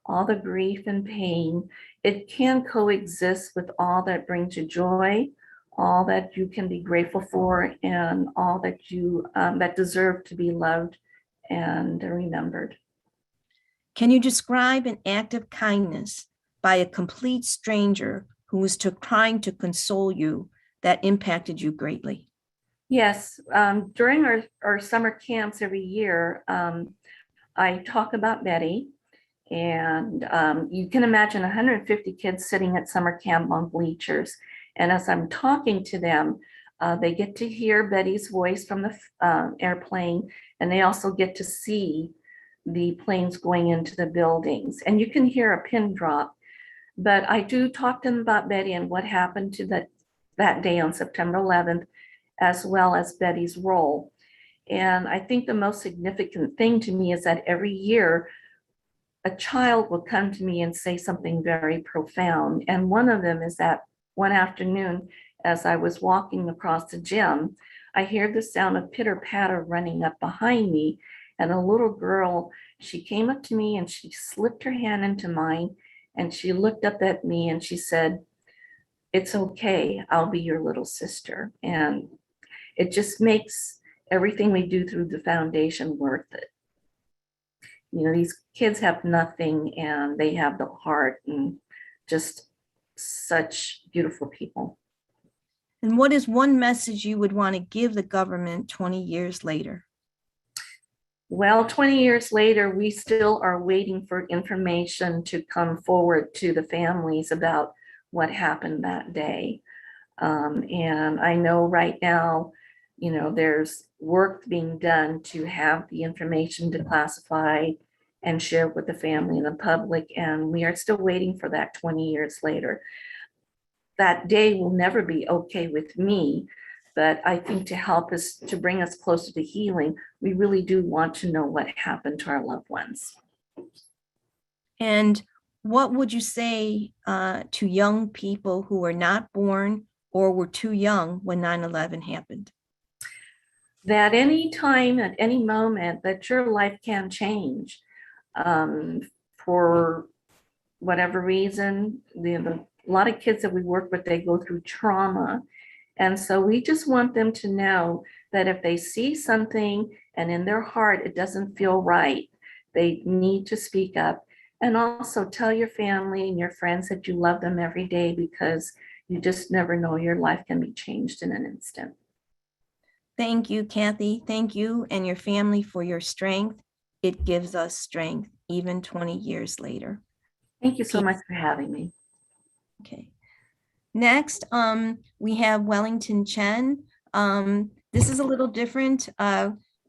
all the grief and pain, it can coexist with all that brings you joy, all that you can be grateful for, and all that you that deserve to be loved and remembered. Can you describe an act of kindness by a complete stranger who was trying to console you that impacted you greatly? Yes, during our summer camps every year, I talk about Betty, and you can imagine 150 kids sitting at summer camp on bleachers. And as I'm talking to them, they get to hear Betty's voice from the airplane, and they also get to see the planes going into the buildings. And you can hear a pin drop. But I do talk to them about Betty and what happened to that day on September 11th, as well as Betty's role. And I think the most significant thing to me is that every year, a child will come to me and say something very profound. And one of them is that one afternoon, as I was walking across the gym, I hear the sound of pitter-patter running up behind me. And a little girl, she came up to me and she slipped her hand into mine, and she looked up at me and she said, "It's okay, I'll be your little sister." And it just makes everything we do through the foundation worth it. These kids have nothing, and they have the heart, and just such beautiful people. And what is one message you would want to give the government 20 years later? Well, 20 years later, we still are waiting for information to come forward to the families about what happened that day. And I know right now there's work being done to have the information declassified and shared with the family and the public. And we are still waiting for that 20 years later. That day will never be okay with me, but I think to help us, to bring us closer to healing, we really do want to know what happened to our loved ones. And what would you say to young people who were not born or were too young when 9/11 happened? That any time, at any moment, that your life can change for whatever reason. A lot of kids that we work with, they go through trauma. And so we just want them to know that if they see something and in their heart it doesn't feel right, they need to speak up. And also tell your family and your friends that you love them every day, because you just never know, your life can be changed in an instant. Thank you, Kathy. Thank you and your family for your strength. It gives us strength even 20 years later. Thank you so much for having me. Okay. Next, we have Wellington Chen. This is a little different.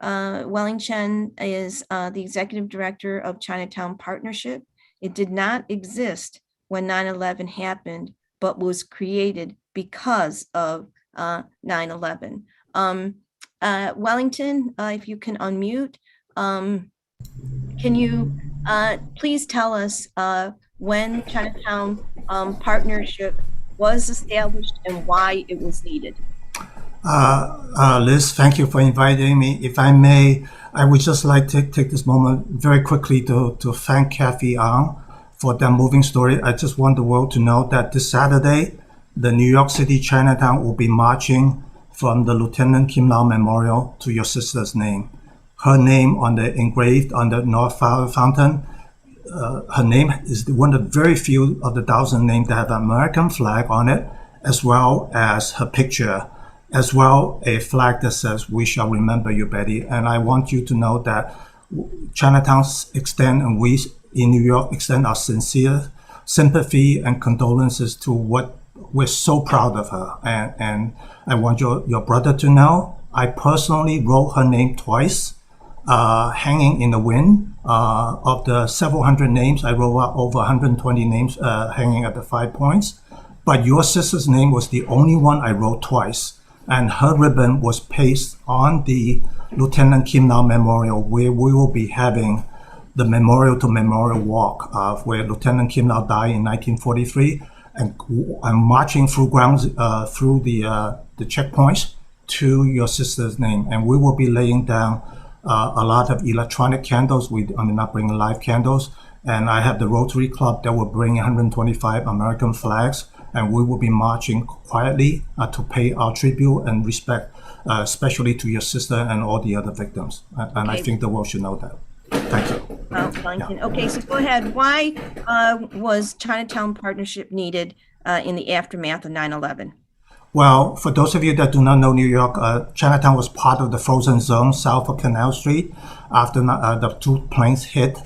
Wellington Chen is the executive director of Chinatown Partnership. It did not exist when 9/11 happened, but was created because of 9/11. Wellington, if you can unmute, can you please tell us when Chinatown Partnership was established and why it was needed? Liz, thank you for inviting me. If I may, I would just like to take this moment very quickly to thank Kathy Ang for that moving story. I just want the world to know that this Saturday, the New York City Chinatown will be marching from the Lieutenant Kim Lau Memorial to your sister's name. Her name engraved on the North Fountain. Her name is one of the very few of the 1,000 names that have an American flag on it, as well as her picture, as well a flag that says, "We shall remember you, Betty." And I want you to know that Chinatown and we in New York extend our sincere sympathy and condolences to what we're so proud of her. And I want your brother to know, I personally wrote her name twice, hanging in the wind. Of the several hundred names, I wrote out over 120 names hanging at the 5 points. But your sister's name was the only one I wrote twice. And her ribbon was pasted on the Lieutenant Kim Lau Memorial, where we will be having the memorial to memorial walk where Lieutenant Kim Lau died in 1943, and I'm marching through grounds through the checkpoints to your sister's name. And we will be laying down a lot of electronic candles. I'm not bringing live candles. And I have the Rotary Club that will bring 125 American flags. And we will be marching quietly to pay our tribute and respect, especially to your sister and all the other victims. And I think the world should know that. Thank you. Wellington. Yeah. Okay, so go ahead. Why was Chinatown Partnership needed in the aftermath of 9/11? Well, for those of you that do not know New York, Chinatown was part of the frozen zone south of Canal Street. After the two planes hit,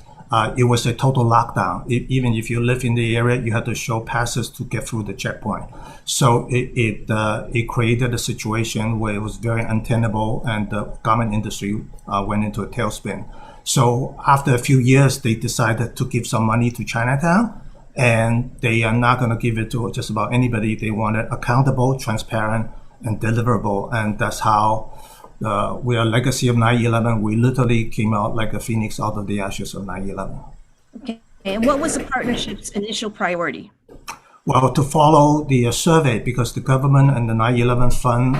it was a total lockdown. Even if you live in the area, you had to show passes to get through the checkpoint. So it created a situation where it was very untenable, and the garment industry went into a tailspin. So after a few years, they decided to give some money to Chinatown, and they are not going to give it to just about anybody. They want it accountable, transparent, and deliverable. And that's how we are a legacy of 9/11. We literally came out like a phoenix out of the ashes of 9/11. Okay, and what was the partnership's initial priority? Well, to follow the survey, because the government and the 9/11 fund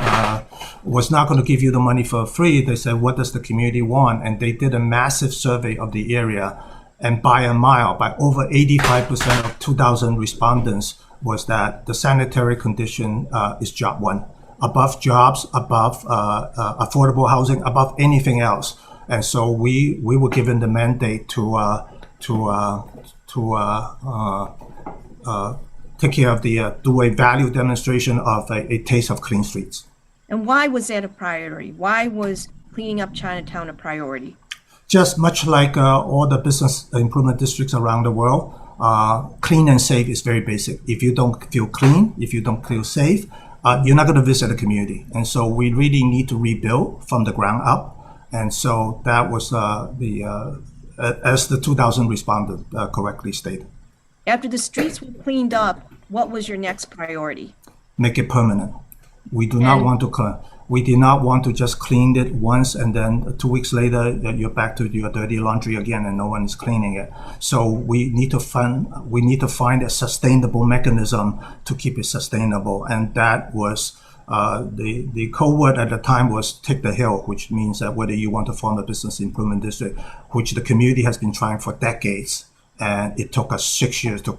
was not going to give you the money for free. They said, what does the community want? And they did a massive survey of the area. And by a mile, by over 85% of 2,000 respondents, was that the sanitary condition is job one. Above jobs, above affordable housing, above anything else. And so we were given the mandate to take care of do a value demonstration of a taste of clean streets. And why was that a priority? Why was cleaning up Chinatown a priority? Just much like all the business improvement districts around the world, clean and safe is very basic. If you don't feel clean, if you don't feel safe, you're not going to visit the community. And so we really need to rebuild from the ground up. And so that was as the 2000 respondent correctly stated. After the streets were cleaned up, what was your next priority? Make it permanent. We do not want to. We did not want to just clean it once and then 2 weeks later you're back to your dirty laundry again and no one is cleaning it. So we need to find a sustainable mechanism to keep it sustainable, and that was the code word at the time was take the hill, which means that whether you want to form a business improvement district, which the community has been trying for decades, and it took us 6 years to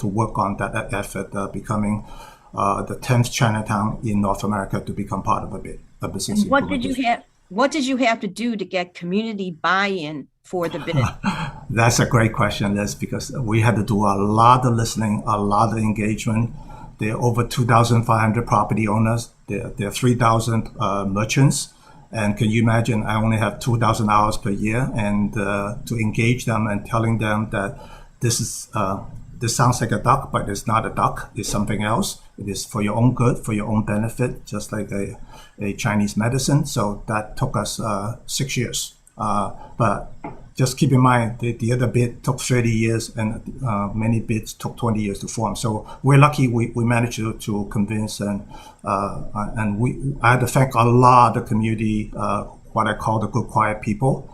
work on that effort, becoming the 10th Chinatown in North America to become part of a business. And what did you have to do to get community buy-in for the bid? That's a great question, Liz, because we had to do a lot of listening, a lot of engagement. There are over 2,500 property owners. There are 3,000 merchants. And can you imagine, I only have 2,000 hours per year, and to engage them and telling them that this sounds like a duck, but it's not a duck, it's something else. It is for your own good, for your own benefit, just like a Chinese medicine. So that took us 6 years. But just keep in mind, the other bid took 30 years, and many bids took 20 years to form. So we're lucky we managed to convince, and I had to thank a lot of the community, what I call the good, quiet people.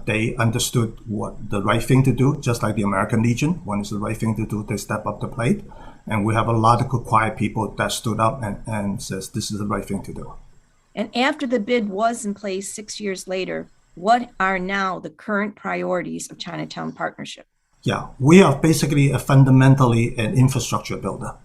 They understood what the right thing to do, just like the American Legion. When it's the right thing to do, they step up the plate. And we have a lot of good, quiet people that stood up and says, this is the right thing to do. And after the bid was in place 6 years later, what are now the current priorities of Chinatown Partnership? Yeah, we are basically fundamentally an infrastructure builder.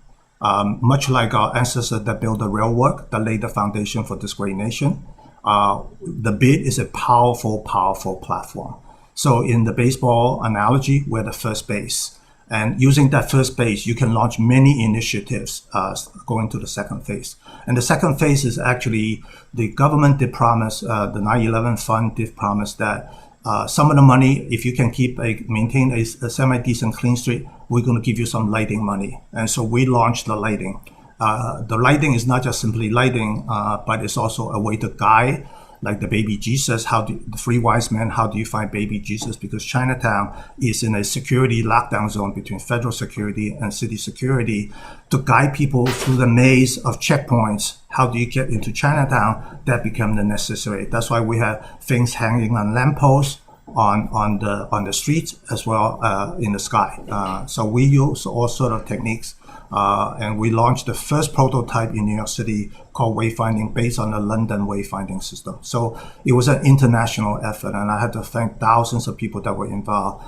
Much like our ancestors that built the railroad, that laid the foundation for this great nation. The bid is a powerful, powerful platform. So in the baseball analogy, we're the first base. And using that first base, you can launch many initiatives going to the second phase. And the second phase is actually the government did promise, the 9/11 fund did promise that some of the money, if you can maintain a semi-decent clean street, we're going to give you some lighting money. And so we launched the lighting. The lighting is not just simply lighting, but it's also a way to guide, like the baby Jesus, the three wise men, how do you find baby Jesus? Because Chinatown is in a security lockdown zone between federal security and city security. To guide people through the maze of checkpoints, how do you get into Chinatown? That became the necessary. That's why we have things hanging on lampposts, on the streets, as well in the sky. So we use all sort of techniques. And we launched the first prototype in New York City called Wayfinding, based on the London wayfinding system. So it was an international effort, and I had to thank thousands of people that were involved.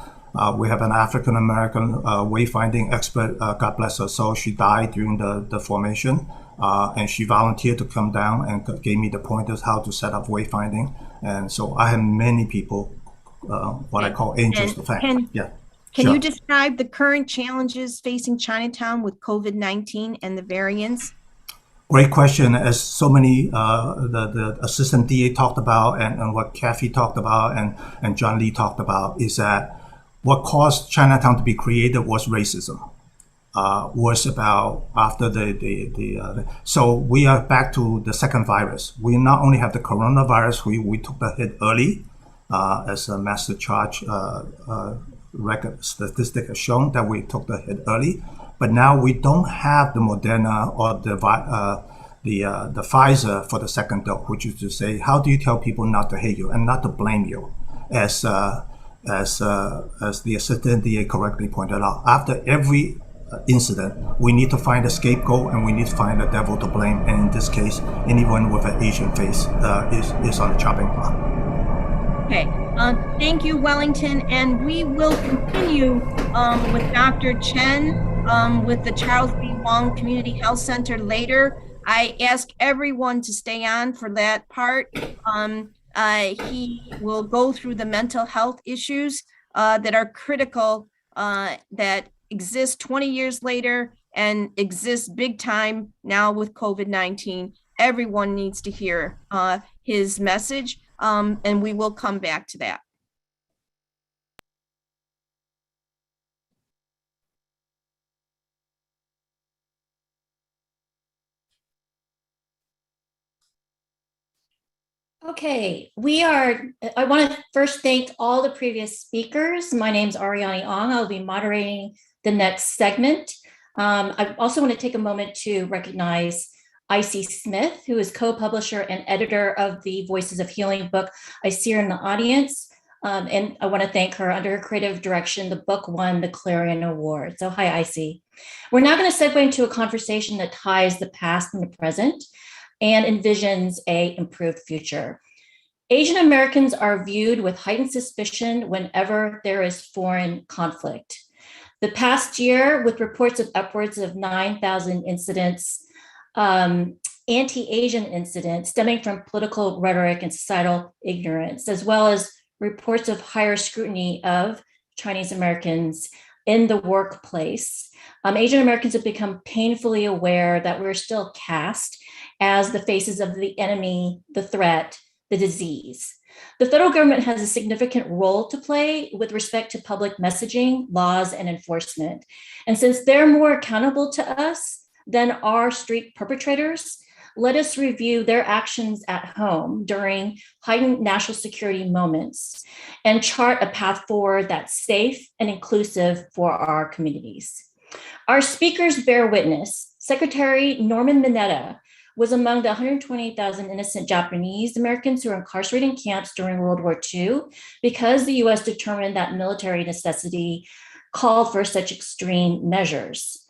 We have an African-American wayfinding expert, God bless her soul. She died during the formation, and she volunteered to come down and gave me the pointers how to set up wayfinding. And so I have many people, what I call angels to thank. Can you describe the current challenges facing Chinatown with COVID-19 and the variants? Great question. As so many, the assistant DA talked about, and what Kathy talked about, and John Lee talked about, is that what caused Chinatown to be created was racism. Was about after so we are back to the second virus. We not only have the coronavirus, we took the hit early, as a master charge record statistic has shown that we took the hit early, but now we don't have the Moderna or the Pfizer for the second dose, which is to say, how do you tell people not to hate you and not to blame you? As the assistant DA correctly pointed out, after every incident, we need to find a scapegoat and we need to find a devil to blame. And in this case, anyone with an Asian face is on the chopping block. Okay. Thank you, Wellington. And we will continue with Dr. Chen with the Charles B. Wong Community Health Center later. I ask everyone to stay on for that part. He will go through the mental health issues that are critical, that exist 20 years later and exist big time now with COVID-19. Everyone needs to hear his message. And we will come back to that. Okay, I want to first thank all the previous speakers. My name is Ariane Ong. I'll be moderating the next segment. I also want to take a moment to recognize Icy Smith, who is co-publisher and editor of the Voices of Healing book. I see her in the audience, and I want to thank her. Under her creative direction, the book won the Clarion Award. So hi, Icy. We're now going to segue into a conversation that ties the past and the present and envisions an improved future. Asian Americans are viewed with heightened suspicion whenever there is foreign conflict. The past year, with reports of upwards of 9,000 incidents, anti-Asian incidents stemming from political rhetoric and societal ignorance, as well as reports of higher scrutiny of Chinese Americans in the workplace, Asian Americans have become painfully aware that we're still cast as the faces of the enemy, the threat, the disease. The federal government has a significant role to play with respect to public messaging, laws, and enforcement. And since they're more accountable to us than our street perpetrators, let us review their actions at home during heightened national security moments and chart a path forward that's safe and inclusive for our communities. Our speakers bear witness. Secretary Norman Minetta was among the 128,000 innocent Japanese Americans who were incarcerated in camps during World War II because the US determined that military necessity called for such extreme measures.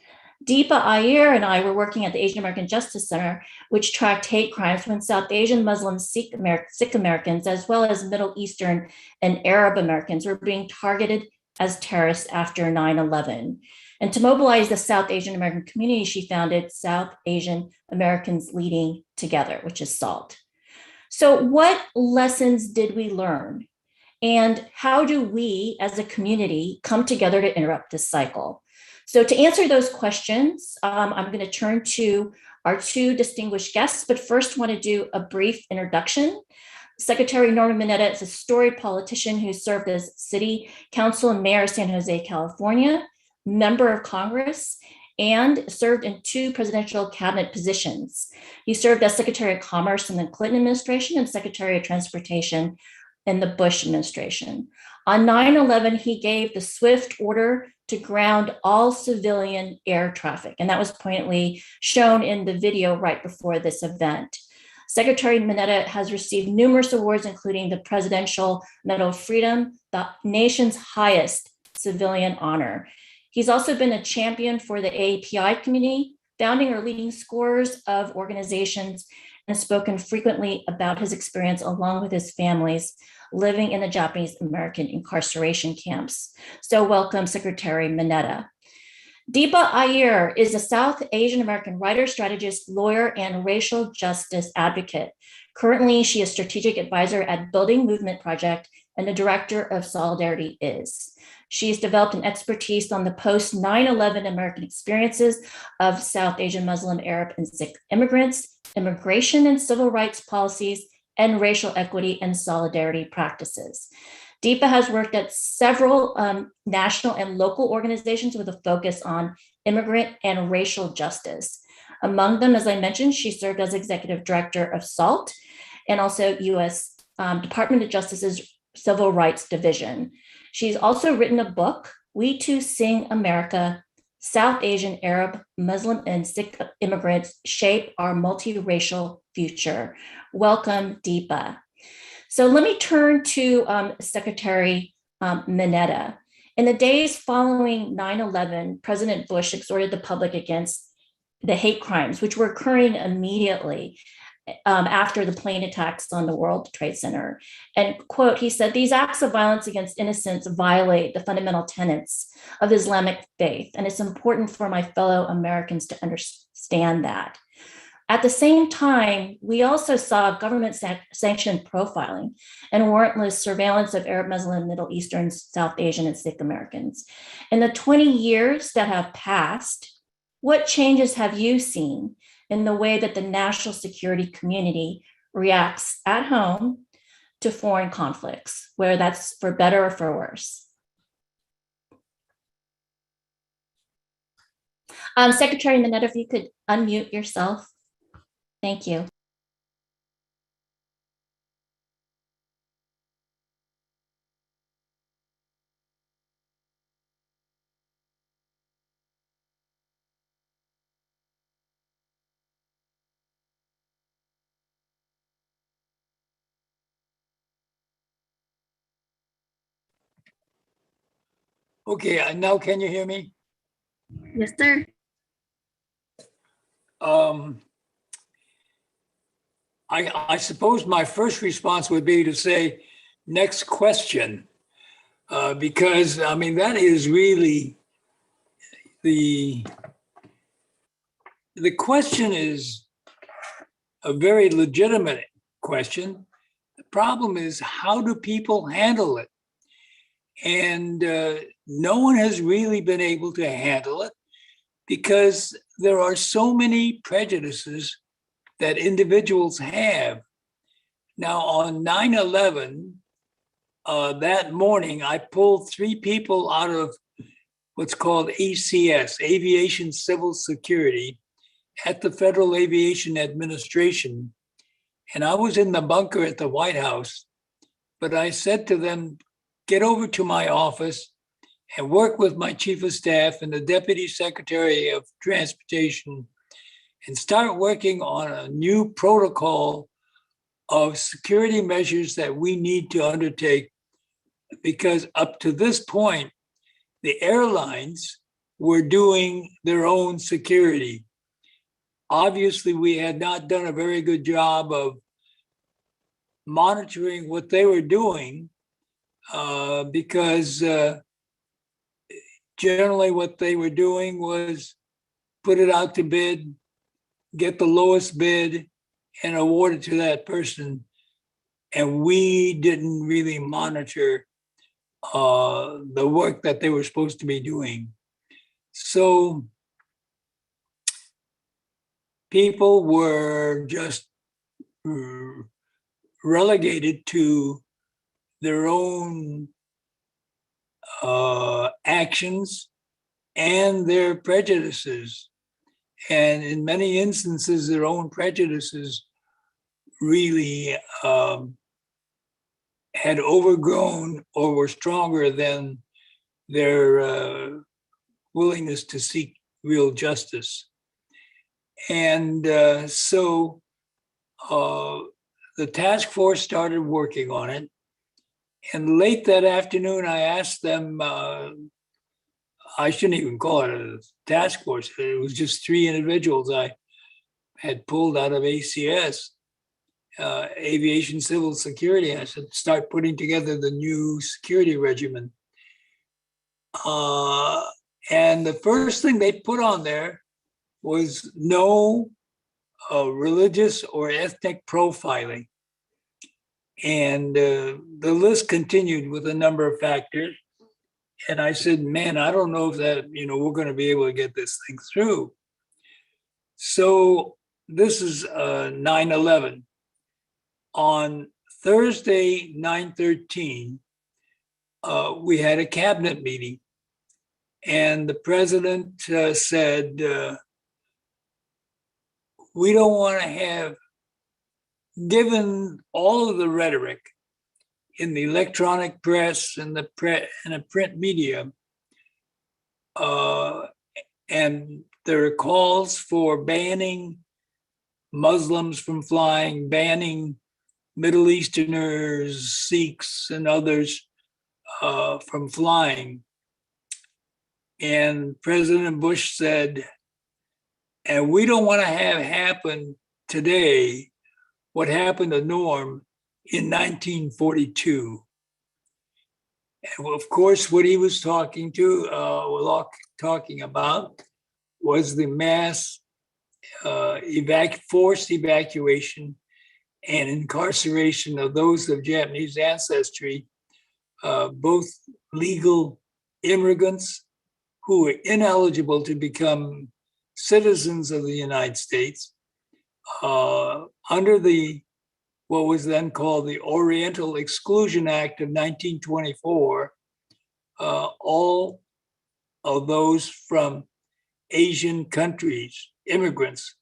Deepa Iyer and I were working at the Asian American Justice Center, which tracked hate crimes when South Asian Muslim Sikh Americans, as well as Middle Eastern and Arab Americans, were being targeted as terrorists after 9/11. And to mobilize the South Asian American community, she founded South Asian Americans Leading Together, which is SALT. So what lessons did we learn? And how do we as a community come together to interrupt this cycle? So to answer those questions, I'm going to turn to our two distinguished guests, but first want to do a brief introduction. Secretary Norman Minetta is a storied politician who served as city council and mayor of San Jose, California, member of Congress, and served in 2 presidential cabinet positions. He served as Secretary of Commerce in the Clinton administration and Secretary of Transportation in the Bush administration. On 9/11, he gave the swift order to ground all civilian air traffic, and that was poignantly shown in the video right before this event. Secretary Minetta has received numerous awards, including the Presidential Medal of Freedom, the nation's highest civilian honor. He's also been a champion for the AAPI community, founding or leading scores of organizations, and spoken frequently about his experience along with his families living in the Japanese American incarceration camps. So welcome, Secretary Minetta. Deepa Iyer is a South Asian American writer, strategist, lawyer, and racial justice advocate. Currently, she is strategic advisor at Building Movement Project and the director of Solidarity Is. She's developed an expertise on the post-9/11 American experiences of South Asian, Muslim, Arab, and Sikh immigrants, immigration and civil rights policies, and racial equity and solidarity practices. Deepa has worked at several national and local organizations with a focus on immigrant and racial justice. Among them, as I mentioned, she served as executive director of SALT and also US Department of Justice's Civil Rights Division. She's also written a book, We Too Sing America, South Asian, Arab, Muslim, and Sikh immigrants shape our multiracial future. Welcome, Deepa. So let me turn to Secretary Minetta. In the days following 9/11, President Bush exhorted the public against the hate crimes, which were occurring immediately after the plane attacks on the World Trade Center. And quote, he said, "These acts of violence against innocents violate the fundamental tenets of the Islamic faith. And it's important for my fellow Americans to understand that." At the same time, we also saw government sanctioned profiling and warrantless surveillance of Arab, Muslim, Middle Eastern, South Asian, and Sikh Americans. In the 20 years that have passed, what changes have you seen in the way that the national security community reacts at home to foreign conflicts, whether that's for better or for worse? Secretary Minetta, if you could unmute yourself. Thank you. Okay, now can you hear me? Yes, sir. I suppose my first response would be to say, next question, because I mean, that is really the question is a very legitimate question. The problem is, how do people handle it? And no one has really been able to handle it because there are so many prejudices that individuals have. Now, on 9/11, that morning, I pulled 3 people out of what's called ACS, Aviation Civil Security, at the Federal Aviation Administration. And I was in the bunker at the White House, but I said to them, get over to my office and work with my chief of staff and the deputy secretary of transportation and start working on a new protocol of security measures that we need to undertake, because up to this point, the airlines were doing their own security. Obviously, we had not done a very good job of monitoring what they were doing because generally what they were doing was put it out to bid, get the lowest bid, and award it to that person. And we didn't really monitor the work that they were supposed to be doing. So people were just relegated to their own actions and their prejudices. And in many instances, their own prejudices really had overgrown or were stronger than their willingness to seek real justice. And so the task force started working on it. And late that afternoon, I asked them, I shouldn't even call it a task force. It was just 3 individuals I had pulled out of ACS, Aviation Civil Security. I said, start putting together the new security regimen. And the first thing they put on there was no religious or ethnic profiling. And the list continued with a number of factors. And I said, man, I don't know if that, we're going to be able to get this thing through. So this is 9/11. On Thursday, 9/13, we had a cabinet meeting. And the president said, we don't want to have, given all of the rhetoric in the electronic press and the print media, and there are calls for banning Muslims from flying, banning Middle Easterners, Sikhs, and others from flying. And President Bush said, and we don't want to have happen today what happened to Norm in 1942. And of course, what he was talking about was the mass forced evacuation and incarceration of those of Japanese ancestry, both legal immigrants who were ineligible to become citizens of the United States under what was then called the Oriental Exclusion Act of 1924. All of those from Asian countries, immigrants,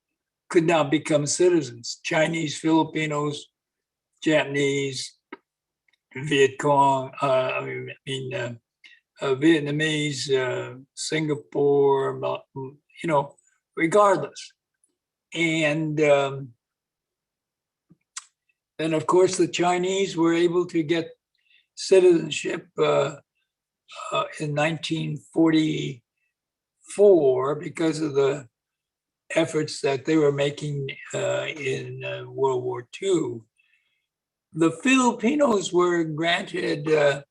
could not become citizens. Chinese, Filipinos, Japanese, Vietnamese, Singapore, regardless. And then, of course, the Chinese were able to get citizenship in 1944 because of the efforts that they were making in World War II. The Filipinos were granted the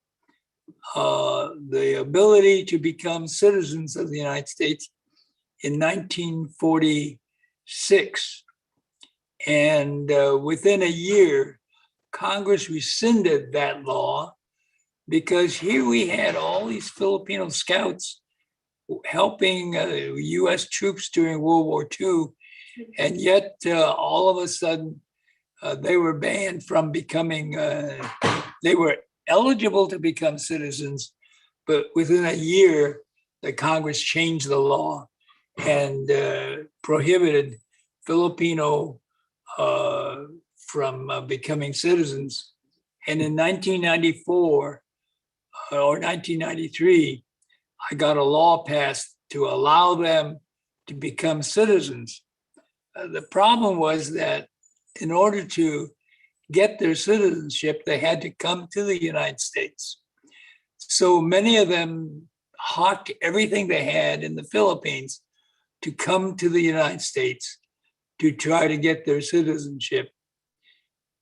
ability to become citizens of the United States in 1946. And within a year, Congress rescinded that law because here we had all these Filipino scouts helping US troops during World War II. And yet all of a sudden, they were banned from becoming, they were eligible to become citizens, but within a year, the Congress changed the law and prohibited Filipino from becoming citizens. And in 1994 or 1993, I got a law passed to allow them to become citizens. The problem was that in order to get their citizenship, they had to come to the United States. So many of them hawked everything they had in the Philippines to come to the United States to try to get their citizenship.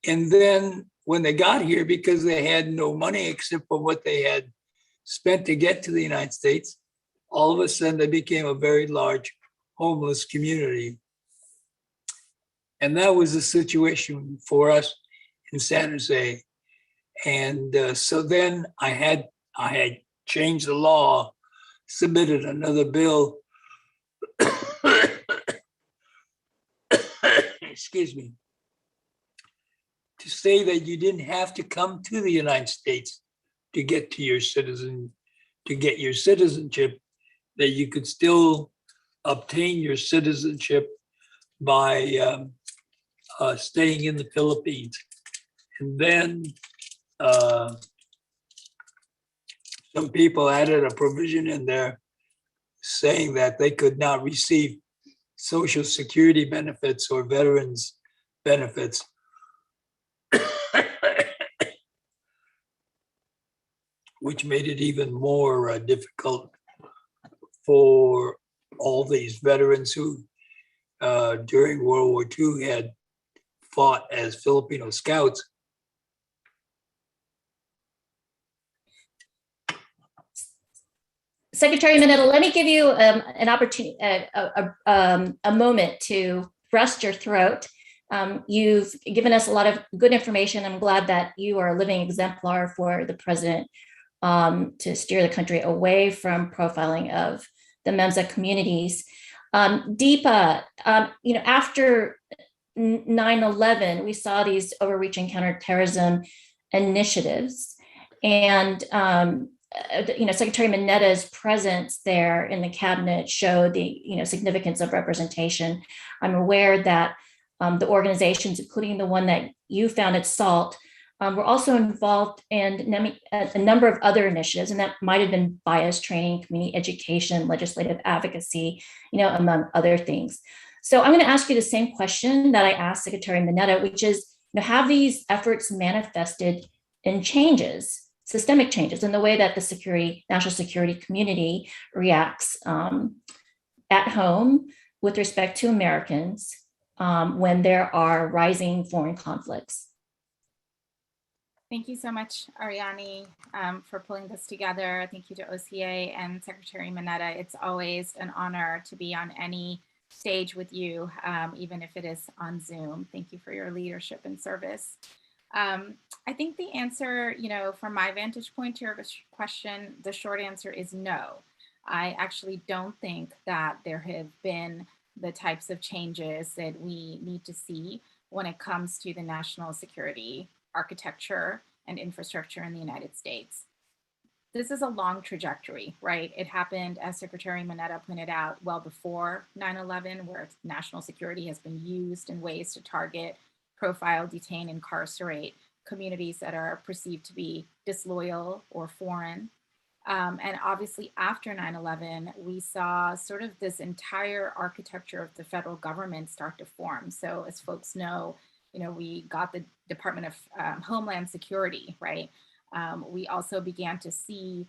And then when they got here, because they had no money except for what they had spent to get to the United States, all of a sudden they became a very large homeless community. And that was the situation for us in San Jose. And so then I had changed the law, submitted another bill, excuse me, to say that you didn't have to come to the United States to get to your citizenship, that you could still obtain your citizenship by staying in the Philippines. And then some people added a provision in there saying that they could not receive Social Security benefits or veterans benefits. Which made it even more difficult for all these veterans who during World War II had fought as Filipino scouts. Secretary Minetta, let me give you an opportunity, a moment to rest your throat. You've given us a lot of good information. I'm glad that you are a living exemplar for the president to steer the country away from profiling of the Memza communities. Deepa, after 9/11, we saw these overreaching counterterrorism initiatives, and Secretary Minetta's presence there in the cabinet showed the significance of representation. I'm aware that the organizations, including the one that you founded, SALT, were also involved in a number of other initiatives, and that might have been bias training, community education, legislative advocacy, among other things. So I'm going to ask you the same question that I asked Secretary Minetta, which is, have these efforts manifested in changes, systemic changes in the way that the national security community reacts at home with respect to Americans when there are rising foreign conflicts? Thank you so much, Ariane, for pulling this together. Thank you to OCA and Secretary Minetta. It's always an honor to be on any stage with you, even if it is on Zoom. Thank you for your leadership and service. I think the answer, from my vantage point to your question, the short answer is no. I actually don't think that there have been the types of changes that we need to see when it comes to the national security architecture and infrastructure in the United States. This is a long trajectory, right? It happened, as Secretary Minetta pointed out, well before 9/11, where national security has been used in ways to target, profile, detain, incarcerate communities that are perceived to be disloyal or foreign. And obviously after 9/11, we saw sort of this entire architecture of the federal government start to form. So as folks know, we got the Department of Homeland Security, right? We also began to see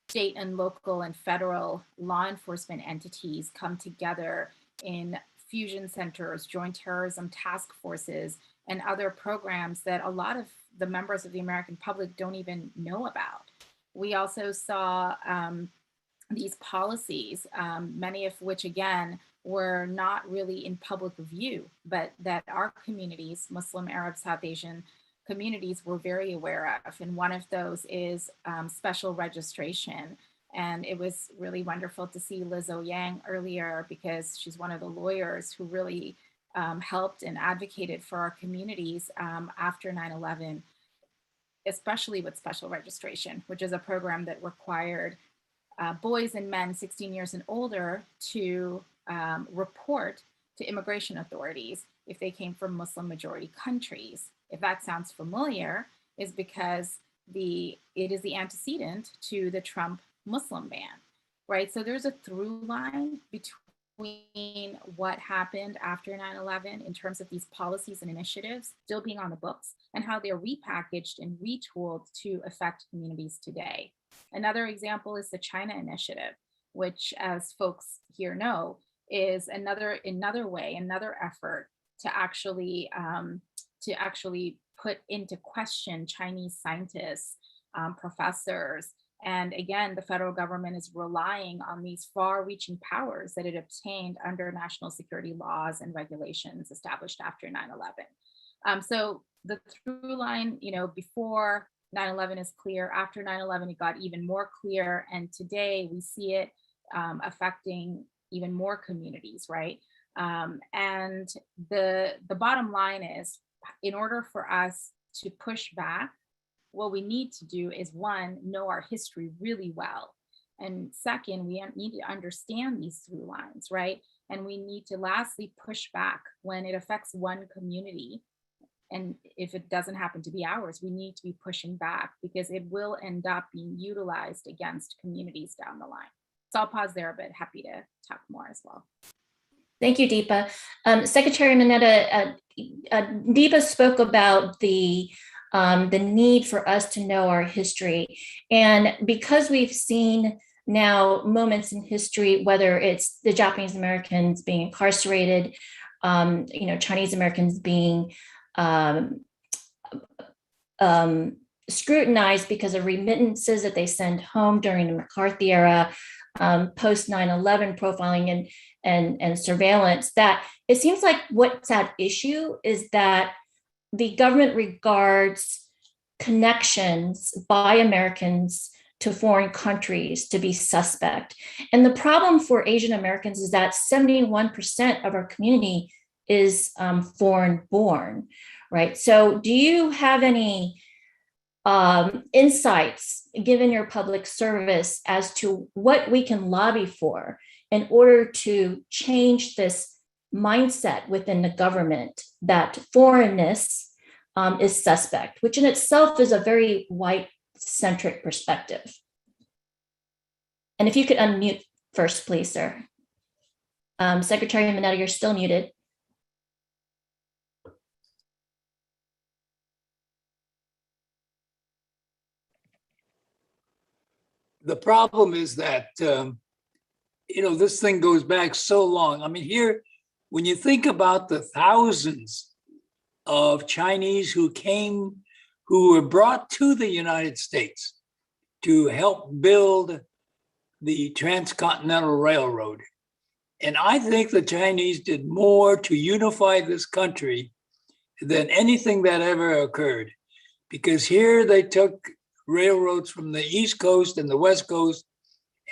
state and local and federal law enforcement entities come together in fusion centers, joint terrorism task forces, and other programs that a lot of the members of the American public don't even know about. We also saw these policies, many of which, again, were not really in public view, but that our communities, Muslim, Arab, South Asian communities, were very aware of. And one of those is special registration. And it was really wonderful to see Lizzo Yang earlier, because she's one of the lawyers who really helped and advocated for our communities after 9/11, especially with special registration, which is a program that required boys and men 16 years and older to report to immigration authorities if they came from Muslim majority countries. If that sounds familiar, is because it is the antecedent to the Trump Muslim ban, right? So there's a through line between what happened after 9/11 in terms of these policies and initiatives still being on the books and how they're repackaged and retooled to affect communities today. Another example is the China Initiative, which, as folks here know, is another way, another effort to actually put into question Chinese scientists, professors. And again, the federal government is relying on these far-reaching powers that it obtained under national security laws and regulations established after 9/11. So the through line, before 9/11 is clear. After 9/11, it got even more clear. And today we see it affecting even more communities, right? And the bottom line is, in order for us to push back, what we need to do is, one, know our history really well. And second, we need to understand these through lines, right? And we need to lastly push back when it affects one community. And if it doesn't happen to be ours, we need to be pushing back, because it will end up being utilized against communities down the line. So I'll pause there, but happy to talk more as well. Thank you, Deepa. Secretary Minetta, Deepa spoke about the need for us to know our history. And because we've seen now moments in history, whether it's the Japanese Americans being incarcerated, Chinese Americans being scrutinized because of remittances that they send home during the McCarthy era, post 9/11 profiling and surveillance, that it seems like what's at issue is that the government regards connections by Americans to foreign countries to be suspect. And the problem for Asian Americans is that 71% of our community is foreign born, right? So do you have any insights, given your public service, as to what we can lobby for in order to change this mindset within the government that foreignness is suspect, which in itself is a very white-centric perspective? And if you could unmute first, please, sir. Secretary Minetta, you're still muted. The problem is that, this thing goes back so long. I mean, here, when you think about the thousands of Chinese who were brought to the United States to help build the Transcontinental Railroad. And I think the Chinese did more to unify this country than anything that ever occurred, because here they took railroads from the East Coast and the West Coast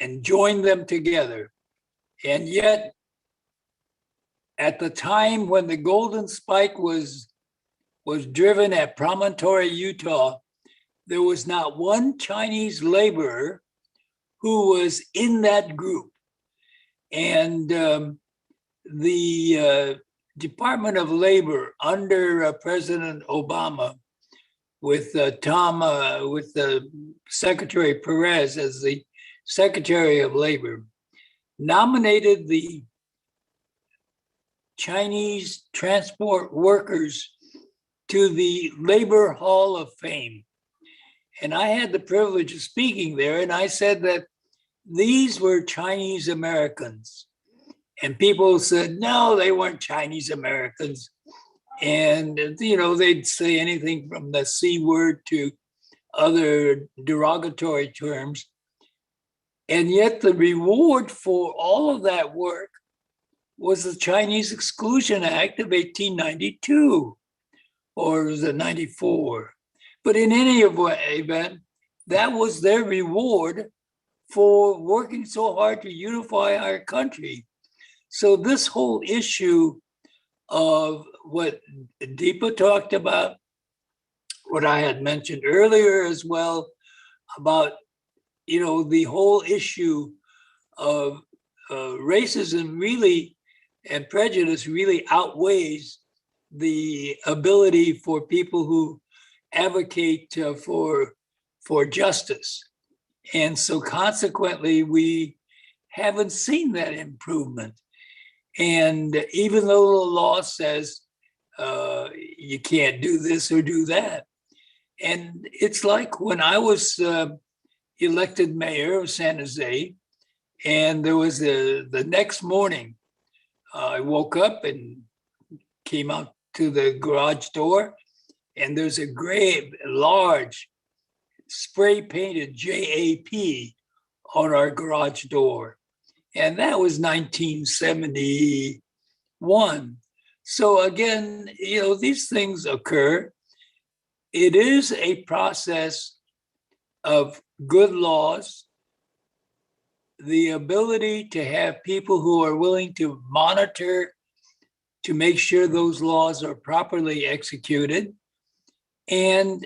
and joined them together. And yet, at the time when the Golden Spike was driven at Promontory, Utah, there was not one Chinese laborer who was in that group. And the Department of Labor under President Obama, with Secretary Perez as the Secretary of Labor, nominated the Chinese transport workers to the Labor Hall of Fame. And I had the privilege of speaking there, and I said that these were Chinese Americans. And people said, no, they weren't Chinese Americans. And, they'd say anything from the C word to other derogatory terms. And yet the reward for all of that work was the Chinese Exclusion Act of 1892, or was it 94? But in any event, that was their reward for working so hard to unify our country. So this whole issue of what Deepa talked about, what I had mentioned earlier as well, about, the whole issue of racism really and prejudice really outweighs the ability for people who advocate for justice. And so consequently, we haven't seen that improvement. And even though the law says you can't do this or do that, and it's like when I was elected mayor of San Jose, and there was the next morning, I woke up and came out to the garage door, and there's a large spray painted JAP on our garage door. And that was 1971. So again, these things occur. It is a process of good laws, the ability to have people who are willing to monitor to make sure those laws are properly executed. And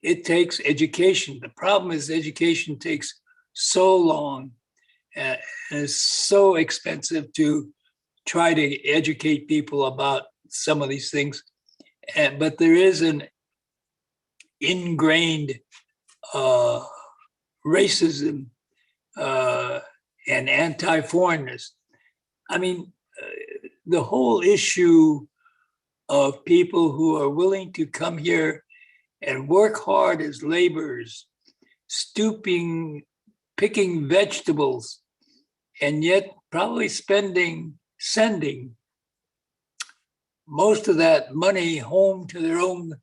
it takes education. The problem is education takes so long and it's so expensive to try to educate people about some of these things. But there is an ingrained racism and anti-foreignness. I mean, the whole issue of people who are willing to come here and work hard as laborers, stooping, picking vegetables, and yet probably sending most of that money home to their own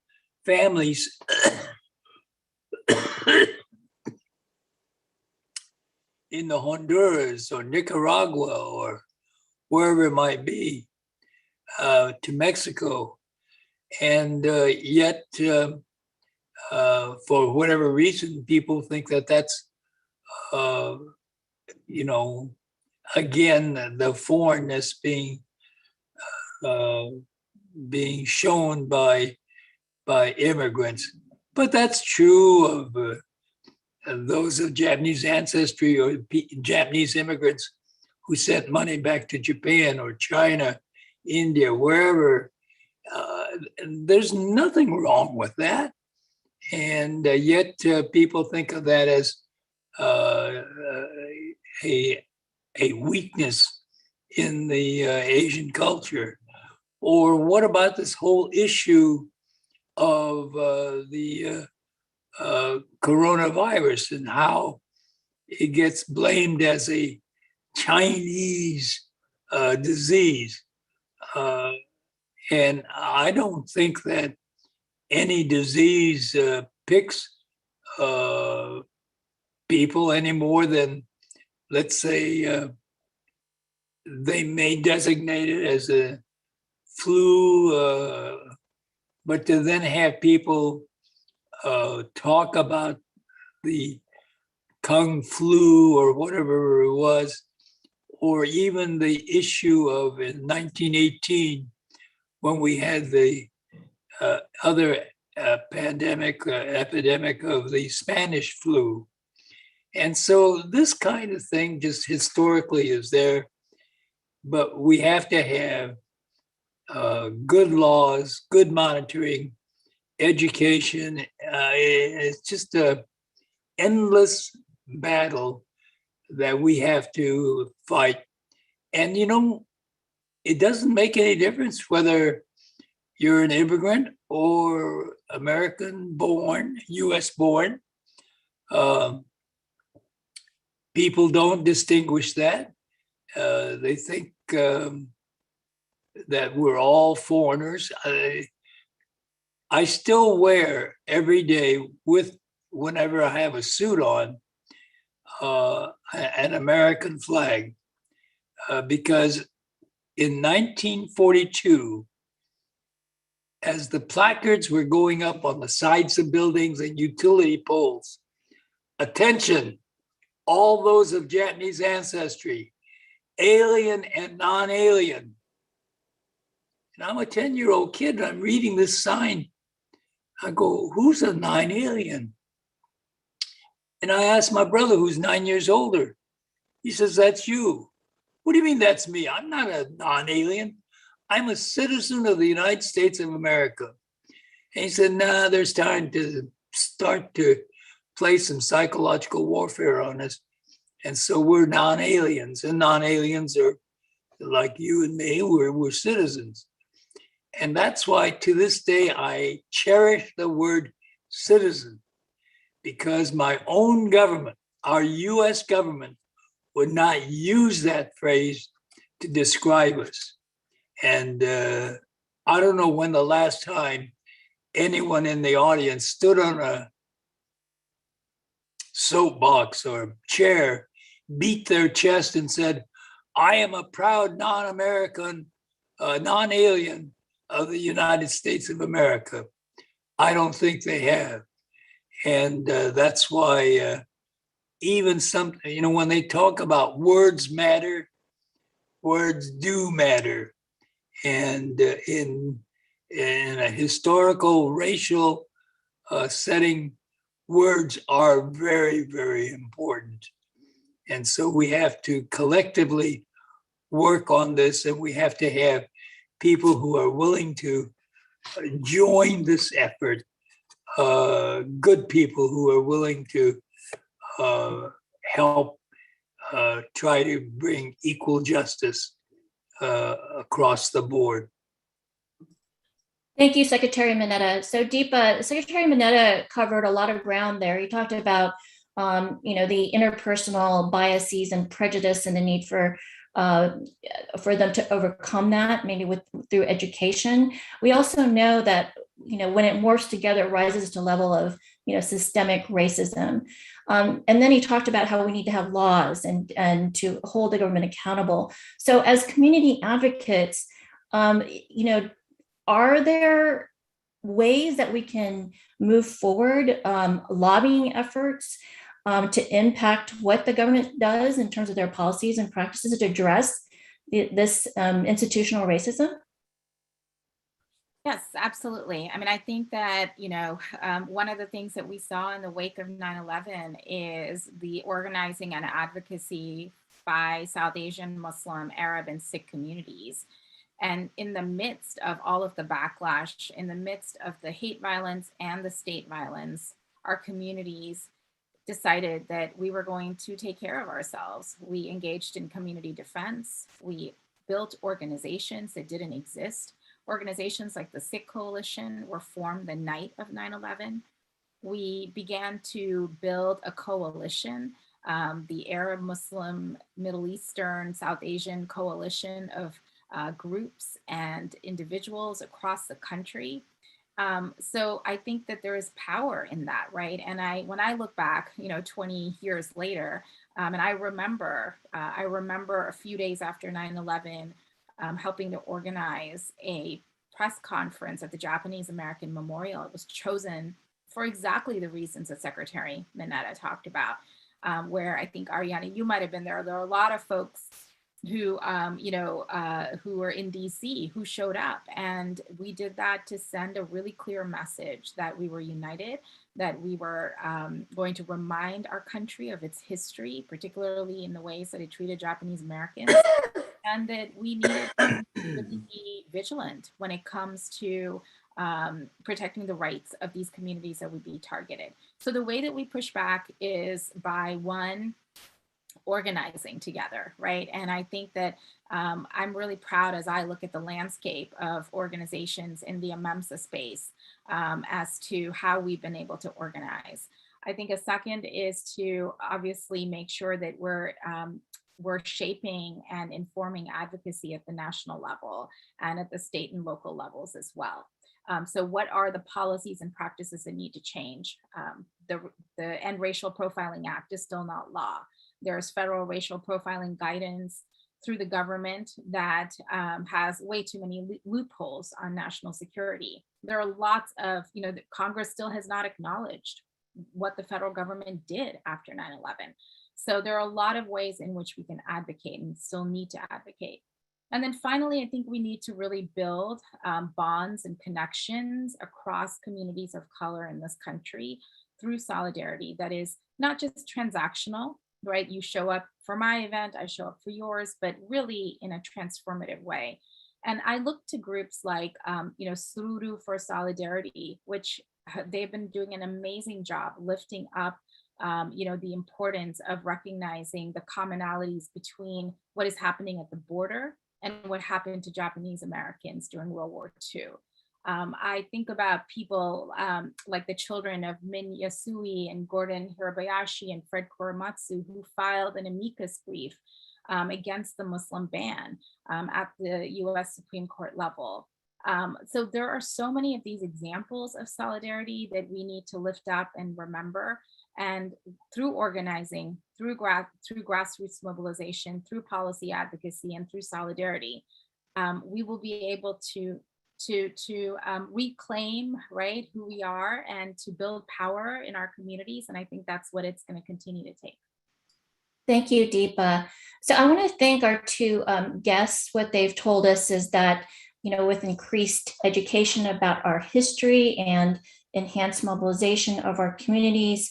families in the Honduras or Nicaragua or wherever it might be, to Mexico. And yet, for whatever reason, people think that that's, again, the foreignness being shown by immigrants. But that's true of those of Japanese ancestry or Japanese immigrants who sent money back to Japan or China, India, wherever. There's nothing wrong with that. And yet people think of that as a weakness in the Asian culture. Or what about this whole issue of the coronavirus and how it gets blamed as a Chinese disease? And I don't think that any disease picks people any more than, let's say, they may designate it as a flu, but to then have people talk about the Kung flu or whatever it was, or even the issue of in 1918, when we had the other epidemic of the Spanish flu. And so this kind of thing just historically is there, but we have to have good laws, good monitoring, education. It's just an endless battle that we have to fight. And, it doesn't make any difference whether you're an immigrant or American born, US born. People don't distinguish that. They think that we're all foreigners. I still wear every day, whenever I have a suit on, an American flag, because in 1942, as the placards were going up on the sides of buildings and utility poles, attention, all those of Japanese ancestry, alien and non-alien. And I'm a 10-year-old kid, and I'm reading this sign. I go, who's a non-alien? And I asked my brother, who's 9 years older. He says, that's you. What do you mean that's me? I'm not a non-alien. I'm a citizen of the United States of America. And he said, nah, there's time to start to play some psychological warfare on us. And so we're non-aliens, and non-aliens are like you and me, we're citizens. And that's why to this day, I cherish the word citizen, because my own government, our US government, would not use that phrase to describe us. And I don't know when the last time anyone in the audience stood on a soapbox or chair, beat their chest and said, I am a proud non-American, non-alien of the United States of America. I don't think they have. And that's why even something, when they talk about words matter, words do matter. And in a historical, racial setting, words are very, very important. And so we have to collectively work on this, and we have to have people who are willing to join this effort, good people who are willing to help try to bring equal justice across the board. Thank you, Secretary Minetta. So Deepa, Secretary Minetta covered a lot of ground there. He talked about the interpersonal biases and prejudice and the need for them to overcome that, maybe through education. We also know that when it morphs together, it rises to a level of systemic racism. And then he talked about how we need to have laws and to hold the government accountable. So as community advocates, are there ways that we can move forward, lobbying efforts to impact what the government does in terms of their policies and practices to address this institutional racism? Yes, absolutely. I mean, I think that, one of the things that we saw in the wake of 9/11 is the organizing and advocacy by South Asian, Muslim, Arab, and Sikh communities. And in the midst of all of the backlash, in the midst of the hate violence and the state violence, our communities decided that we were going to take care of ourselves. We engaged in community defense. We built organizations that didn't exist. Organizations like the Sikh Coalition were formed the night of 9/11. We began to build a coalition, the Arab, Muslim, Middle Eastern, South Asian coalition of groups and individuals across the country. So I think that there is power in that, right? And when I look back, 20 years later, and I remember a few days after 9/11, helping to organize a press conference at the Japanese American Memorial. It was chosen for exactly the reasons that Secretary Minetta talked about, where I think, Ariana, you might have been there. There are a lot of folks who, who were in DC who showed up, and we did that to send a really clear message that we were united, that we were going to remind our country of its history, particularly in the ways that it treated Japanese Americans, and that we needed to really be vigilant when it comes to protecting the rights of these communities that would be targeted. So the way that we push back is by organizing together, right? And I think that I'm really proud as I look at the landscape of organizations in the AMEMSA space as to how we've been able to organize. I think a second is to obviously make sure that we're shaping and informing advocacy at the national level and at the state and local levels as well. So what are the policies and practices that need to change? The End Racial Profiling Act is still not law. There's federal racial profiling guidance through the government that has way too many loopholes on national security. There are lots of, that Congress still has not acknowledged what the federal government did after 9/11. So there are a lot of ways in which we can advocate and still need to advocate. And then finally, I think we need to really build bonds and connections across communities of color in this country through solidarity that is not just transactional, right? You show up for my event, I show up for yours, but really in a transformative way. And I look to groups like, Sururu for Solidarity, which they've been doing an amazing job lifting up the importance of recognizing the commonalities between what is happening at the border and what happened to Japanese Americans during World War II. I think about people like the children of Min Yasui and Gordon Hirabayashi and Fred Korematsu, who filed an amicus brief against the Muslim ban at the US Supreme Court level. So there are so many of these examples of solidarity that we need to lift up and remember. And through organizing, through grassroots mobilization, through policy advocacy, and through solidarity, we will be able to reclaim, right, who we are and to build power in our communities. And I think that's what it's going to continue to take. Thank you, Deepa. So I want to thank our two guests. What they've told us is that, with increased education about our history and enhanced mobilization of our communities,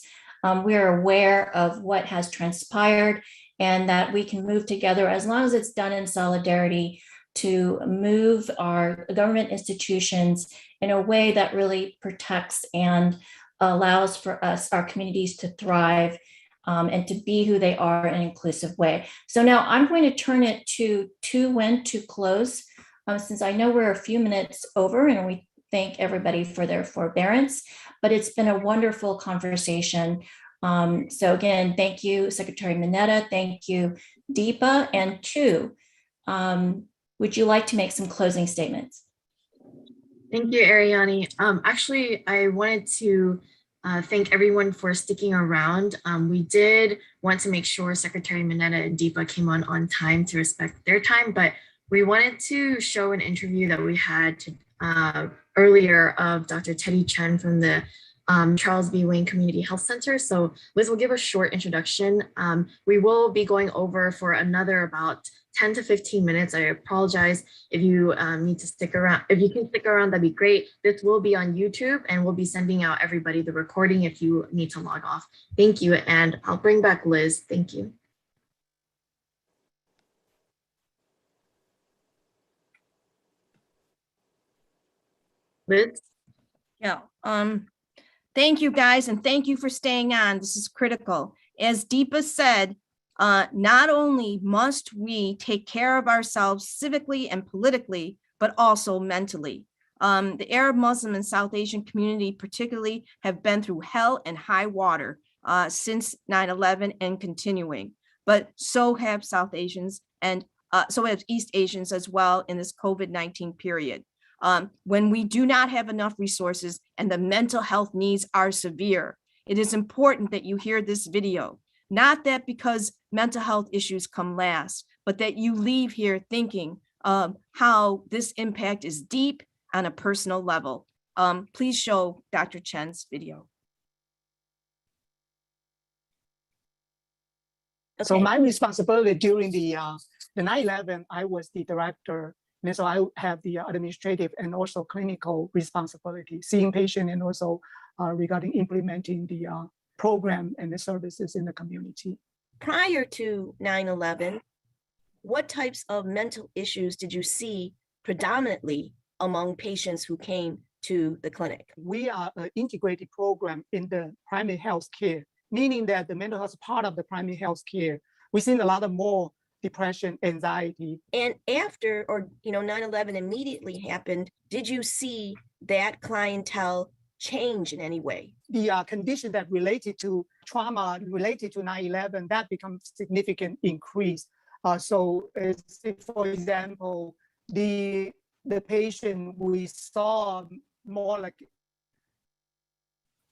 we are aware of what has transpired and that we can move together as long as it's done in solidarity to move our government institutions in a way that really protects and allows for us, our communities, to thrive and to be who they are in an inclusive way. So now I'm going to turn it to Tu Nguyen to close, since I know we're a few minutes over, and we thank everybody for their forbearance, but it's been a wonderful conversation. So again, thank you, Secretary Minetta, thank you, Deepa, and Tu. Would you like to make some closing statements? Thank you, Ariani. Actually, I wanted to thank everyone for sticking around. We did want to make sure Secretary Minetta and Deepa came on time to respect their time, but we wanted to show an interview that we had earlier of Dr. Adichie Chen from the Charles B. Wayne Community Health Center. So Liz will give a short introduction. We will be going over for another about 10 to 15 minutes. I apologize if you need to stick around. If you can stick around, that'd be great. This will be on YouTube and we'll be sending out everybody the recording if you need to log off. Thank you. And I'll bring back Liz. Thank you. Liz? Yeah. Thank you guys, and thank you for staying on. This is critical. As Deepa said, not only must we take care of ourselves civically and politically, but also mentally. The Arab, Muslim, and South Asian community particularly have been through hell and high water since 9/11 and continuing, but so have South Asians and so have East Asians as well in this COVID-19 period. When we do not have enough resources and the mental health needs are severe, it is important that you hear this video. Not that because mental health issues come last, but that you leave here thinking how this impact is deep on a personal level. Please show Dr. Chen's video. Okay. So my responsibility during the 9/11, I was the director. And so I have the administrative and also clinical responsibility, seeing patients and also regarding implementing the program and the services in the community. Prior to 9/11, what types of mental issues did you see predominantly among patients who came to the clinic? We are an integrated program in the primary health care, meaning that the mental health is part of the primary health care. We've seen a lot of more depression, anxiety. And after, 9/11 immediately happened, did you see that clientele change in any way? The condition that related to trauma, related to 9/11, that becomes significant increase. So, for example, the patient we saw more like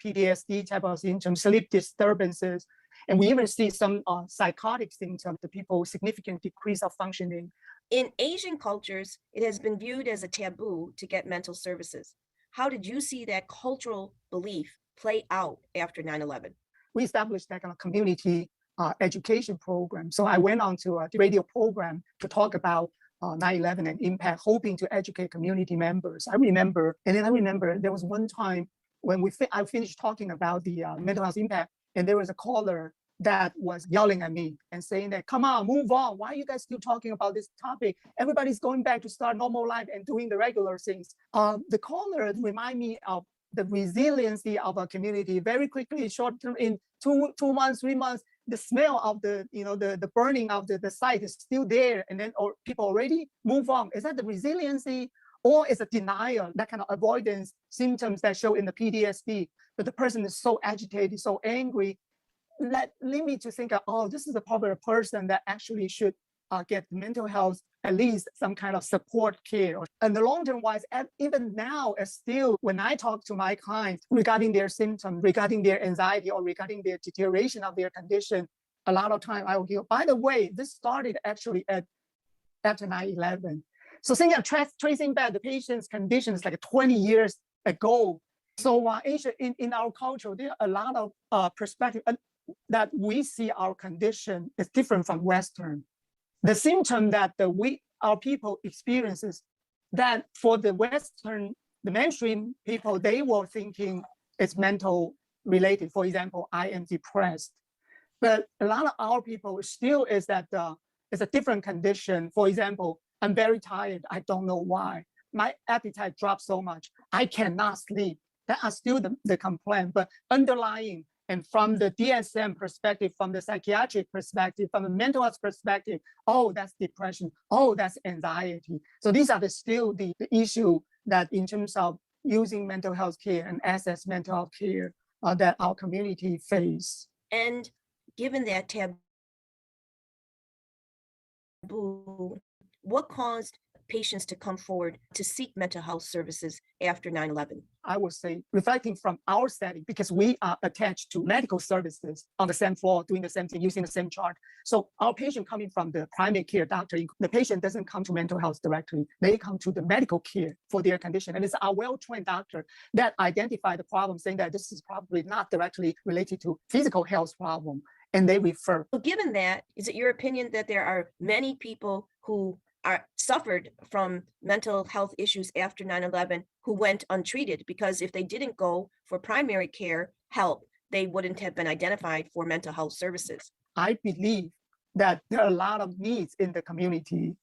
PTSD type of symptoms, sleep disturbances, and we even see some psychotic symptoms, the people significant decrease of functioning. In Asian cultures, it has been viewed as a taboo to get mental services. How did you see that cultural belief play out after 9/11? We established that kind of community education program. So I went on to a radio program to talk about 9/11 and impact, hoping to educate community members. I remember there was one time when I finished talking about the mental health impact, and there was a caller that was yelling at me and saying that, come on, move on. Why are you guys still talking about this topic? Everybody's going back to start normal life and doing the regular things. The caller remind me of the resiliency of a community. Very quickly, short term, in 2 months, 3 months, the smell of the burning of the site is still there, and then people already move on. Is that the resiliency, or is it denial, that kind of avoidance symptoms that show in the PTSD? But the person is so agitated, so angry, that lead me to think, oh, this is probably a person that actually should get mental health, at least some kind of support care. And the long-term wise, even now, still, when I talk to my clients regarding their symptoms, regarding their anxiety, or regarding their deterioration of their condition, a lot of time I will give, by the way, this started actually after 9/11. So thinking of tracing back the patient's conditions like 20 years ago. So Asia, in our culture, there are a lot of perspective that we see our condition is different from Western. The symptom that our people experiences, that for the Western, the mainstream people, they were thinking it's mental related. For example, I am depressed. But a lot of our people still is that it's a different condition. For example, I'm very tired. I don't know why. My appetite dropped so much. I cannot sleep. That are still the complaint. But underlying, and from the DSM perspective, from the psychiatric perspective, from the mental health perspective, oh, that's depression. Oh, that's anxiety. So these are still the issue that in terms of using mental health care and access mental health care that our community face. And given that taboo, what caused patients to come forward to seek mental health services after 9/11? I would say, reflecting from our setting, because we are attached to medical services on the same floor, doing the same thing, using the same chart. So our patient coming from the primary care doctor, the patient doesn't come to mental health directly. They come to the medical care for their condition. And it's our well-trained doctor that identify the problem, saying that this is probably not directly related to physical health problem, and they refer. So given that, is it your opinion that there are many people who suffered from mental health issues after 9/11 who went untreated? Because if they didn't go for primary care help, they wouldn't have been identified for mental health services. I believe that there are a lot of needs in the community.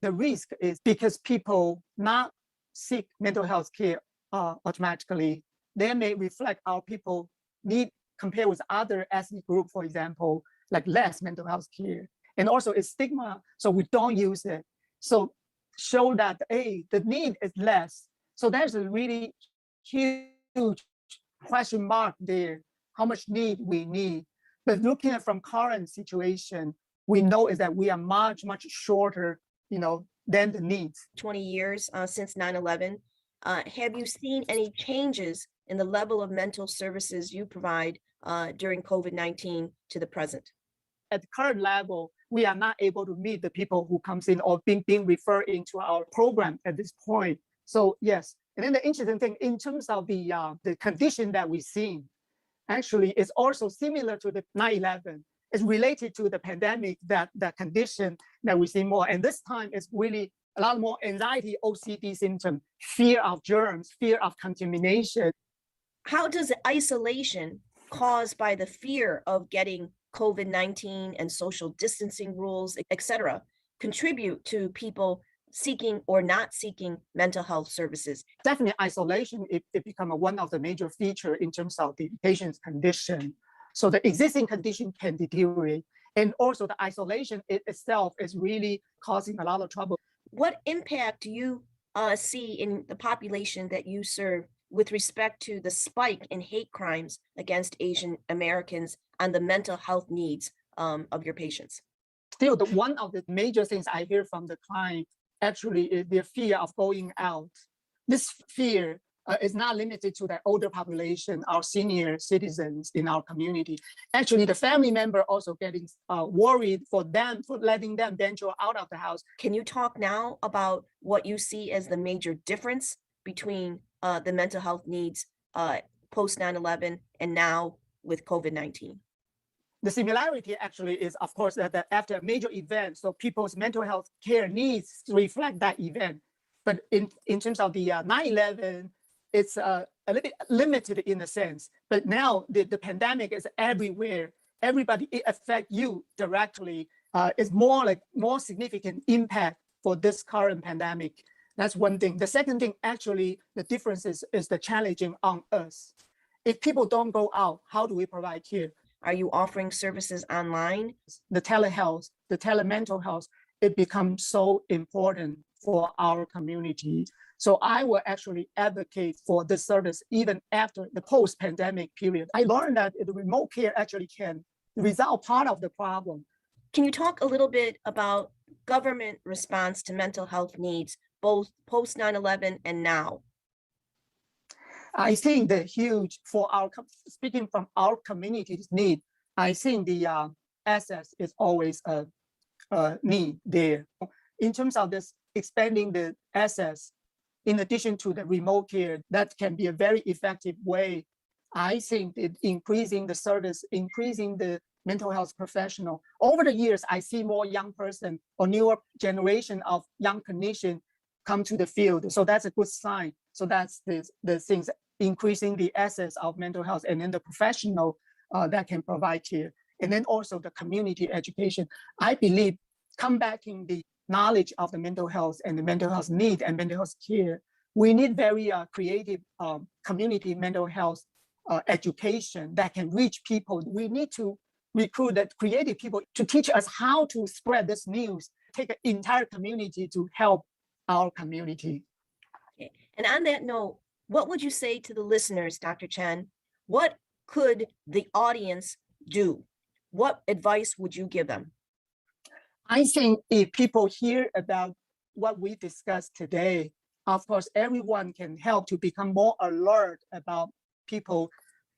The risk is because people not seek mental health care automatically, they may reflect our people need compared with other ethnic group, for example, like less mental health care. And also it's stigma, so we don't use it. So show that, the need is less. So there's a really huge question mark there, how much need we need. But looking at from current situation, we know is that we are much, much shorter, than the needs. 20 years since 9/11, have you seen any changes in the level of mental services you provide during COVID-19 to the present? At the current level, we are not able to meet the people who comes in or being referred into our program at this point. So yes, and then the interesting thing in terms of the condition that we've seen, actually is also similar to the 9/11. It's related to the pandemic, that condition that we see more. And this time it's really a lot more anxiety, OCD symptom, fear of germs, fear of contamination. How does isolation caused by the fear of getting COVID-19 and social distancing rules, etc., contribute to people seeking or not seeking mental health services? Definitely isolation, it become one of the major features in terms of the patient's condition. So the existing condition can deteriorate. And also the isolation itself is really causing a lot of trouble. What impact do you see in the population that you serve with respect to the spike in hate crimes against Asian Americans and the mental health needs of your patients? Still, one of the major things I hear from the client actually is their fear of going out. This fear is not limited to the older population, our senior citizens in our community. Actually, the family member also getting worried for them, for letting them venture out of the house. Can you talk now about what you see as the major difference between the mental health needs post 9/11 and now with COVID-19? The similarity actually is, of course, that after a major event, so people's mental health care needs reflect that event. But in terms of the 9/11, it's a little bit limited in a sense. But now the pandemic is everywhere. Everybody, it affects you directly. It's more significant impact for this current pandemic. That's one thing. The second thing, actually, the difference is the challenging on us. If people don't go out, how do we provide care? Are you offering services online? The telehealth, the telemental health, it becomes so important for our community. So I will actually advocate for this service even after the post-pandemic period. I learned that the remote care actually can resolve part of the problem. Can you talk a little bit about government response to mental health needs, both post 9/11 and now? I think the huge, for our, speaking from our community's need, I think the access is always a need there. In terms of this expanding the access, in addition to the remote care, that can be a very effective way. I think that increasing the service, increasing the mental health professional. Over the years, I see more young person or newer generation of young clinicians come to the field. So that's a good sign. So that's the things, increasing the access of mental health, and then the professional that can provide care. And then also the community education. I believe combating the knowledge of the mental health and the mental health need and mental health care, we need very creative community mental health education that can reach people. We need to recruit that creative people to teach us how to spread this news, take an entire community to help our community. Okay. And on that note, what would you say to the listeners, Dr. Chen? What could the audience do? What advice would you give them? I think if people hear about what we discussed today, of course, everyone can help to become more alert about people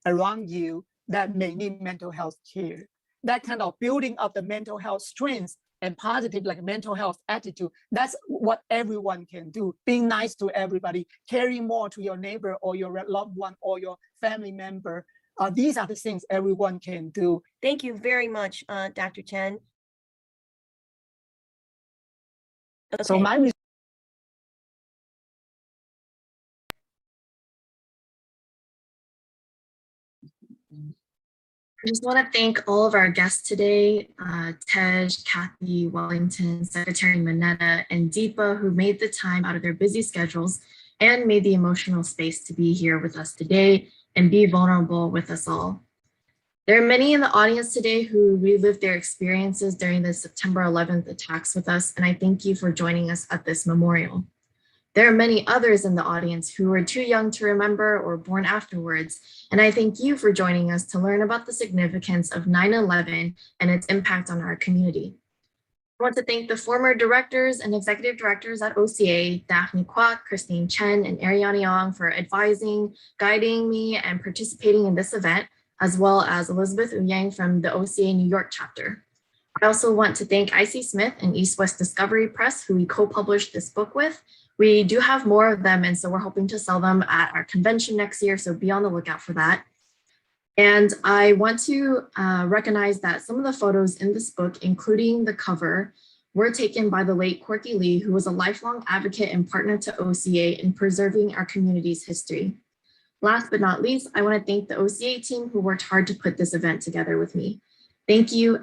around you that may need mental health care. That kind of building up the mental health strengths and positive like mental health attitude, that's what everyone can do. Being nice to everybody, caring more to your neighbor or your loved one or your family member. These are the things everyone can do. Thank you very much, Dr. Chen. Okay. So my I just want to thank all of our guests today, Tej, Kathy, Wellington, Secretary Minetta, and Deepa, who made the time out of their busy schedules and made the emotional space to be here with us today and be vulnerable with us all. There are many in the audience today who relived their experiences during the September 11th attacks with us, and I thank you for joining us at this memorial. There are many others in the audience who were too young to remember or born afterwards, and I thank you for joining us to learn about the significance of 9/11 and its impact on our community. I want to thank the former directors and executive directors at OCA, Daphne Kwok, Christine Chen, and Ariane Yong for advising, guiding me, and participating in this event, as well as Elizabeth Uyang from the OCA New York chapter. I also want to thank IC Smith and East West Discovery Press, who we co-published this book with. We do have more of them, and so we're hoping to sell them at our convention next year, so be on the lookout for that. And I want to recognize that some of the photos in this book, including the cover, were taken by the late Corky Lee, who was a lifelong advocate and partner to OCA in preserving our community's history. Last but not least, I want to thank the OCA team who worked hard to put this event together with me. Thank you.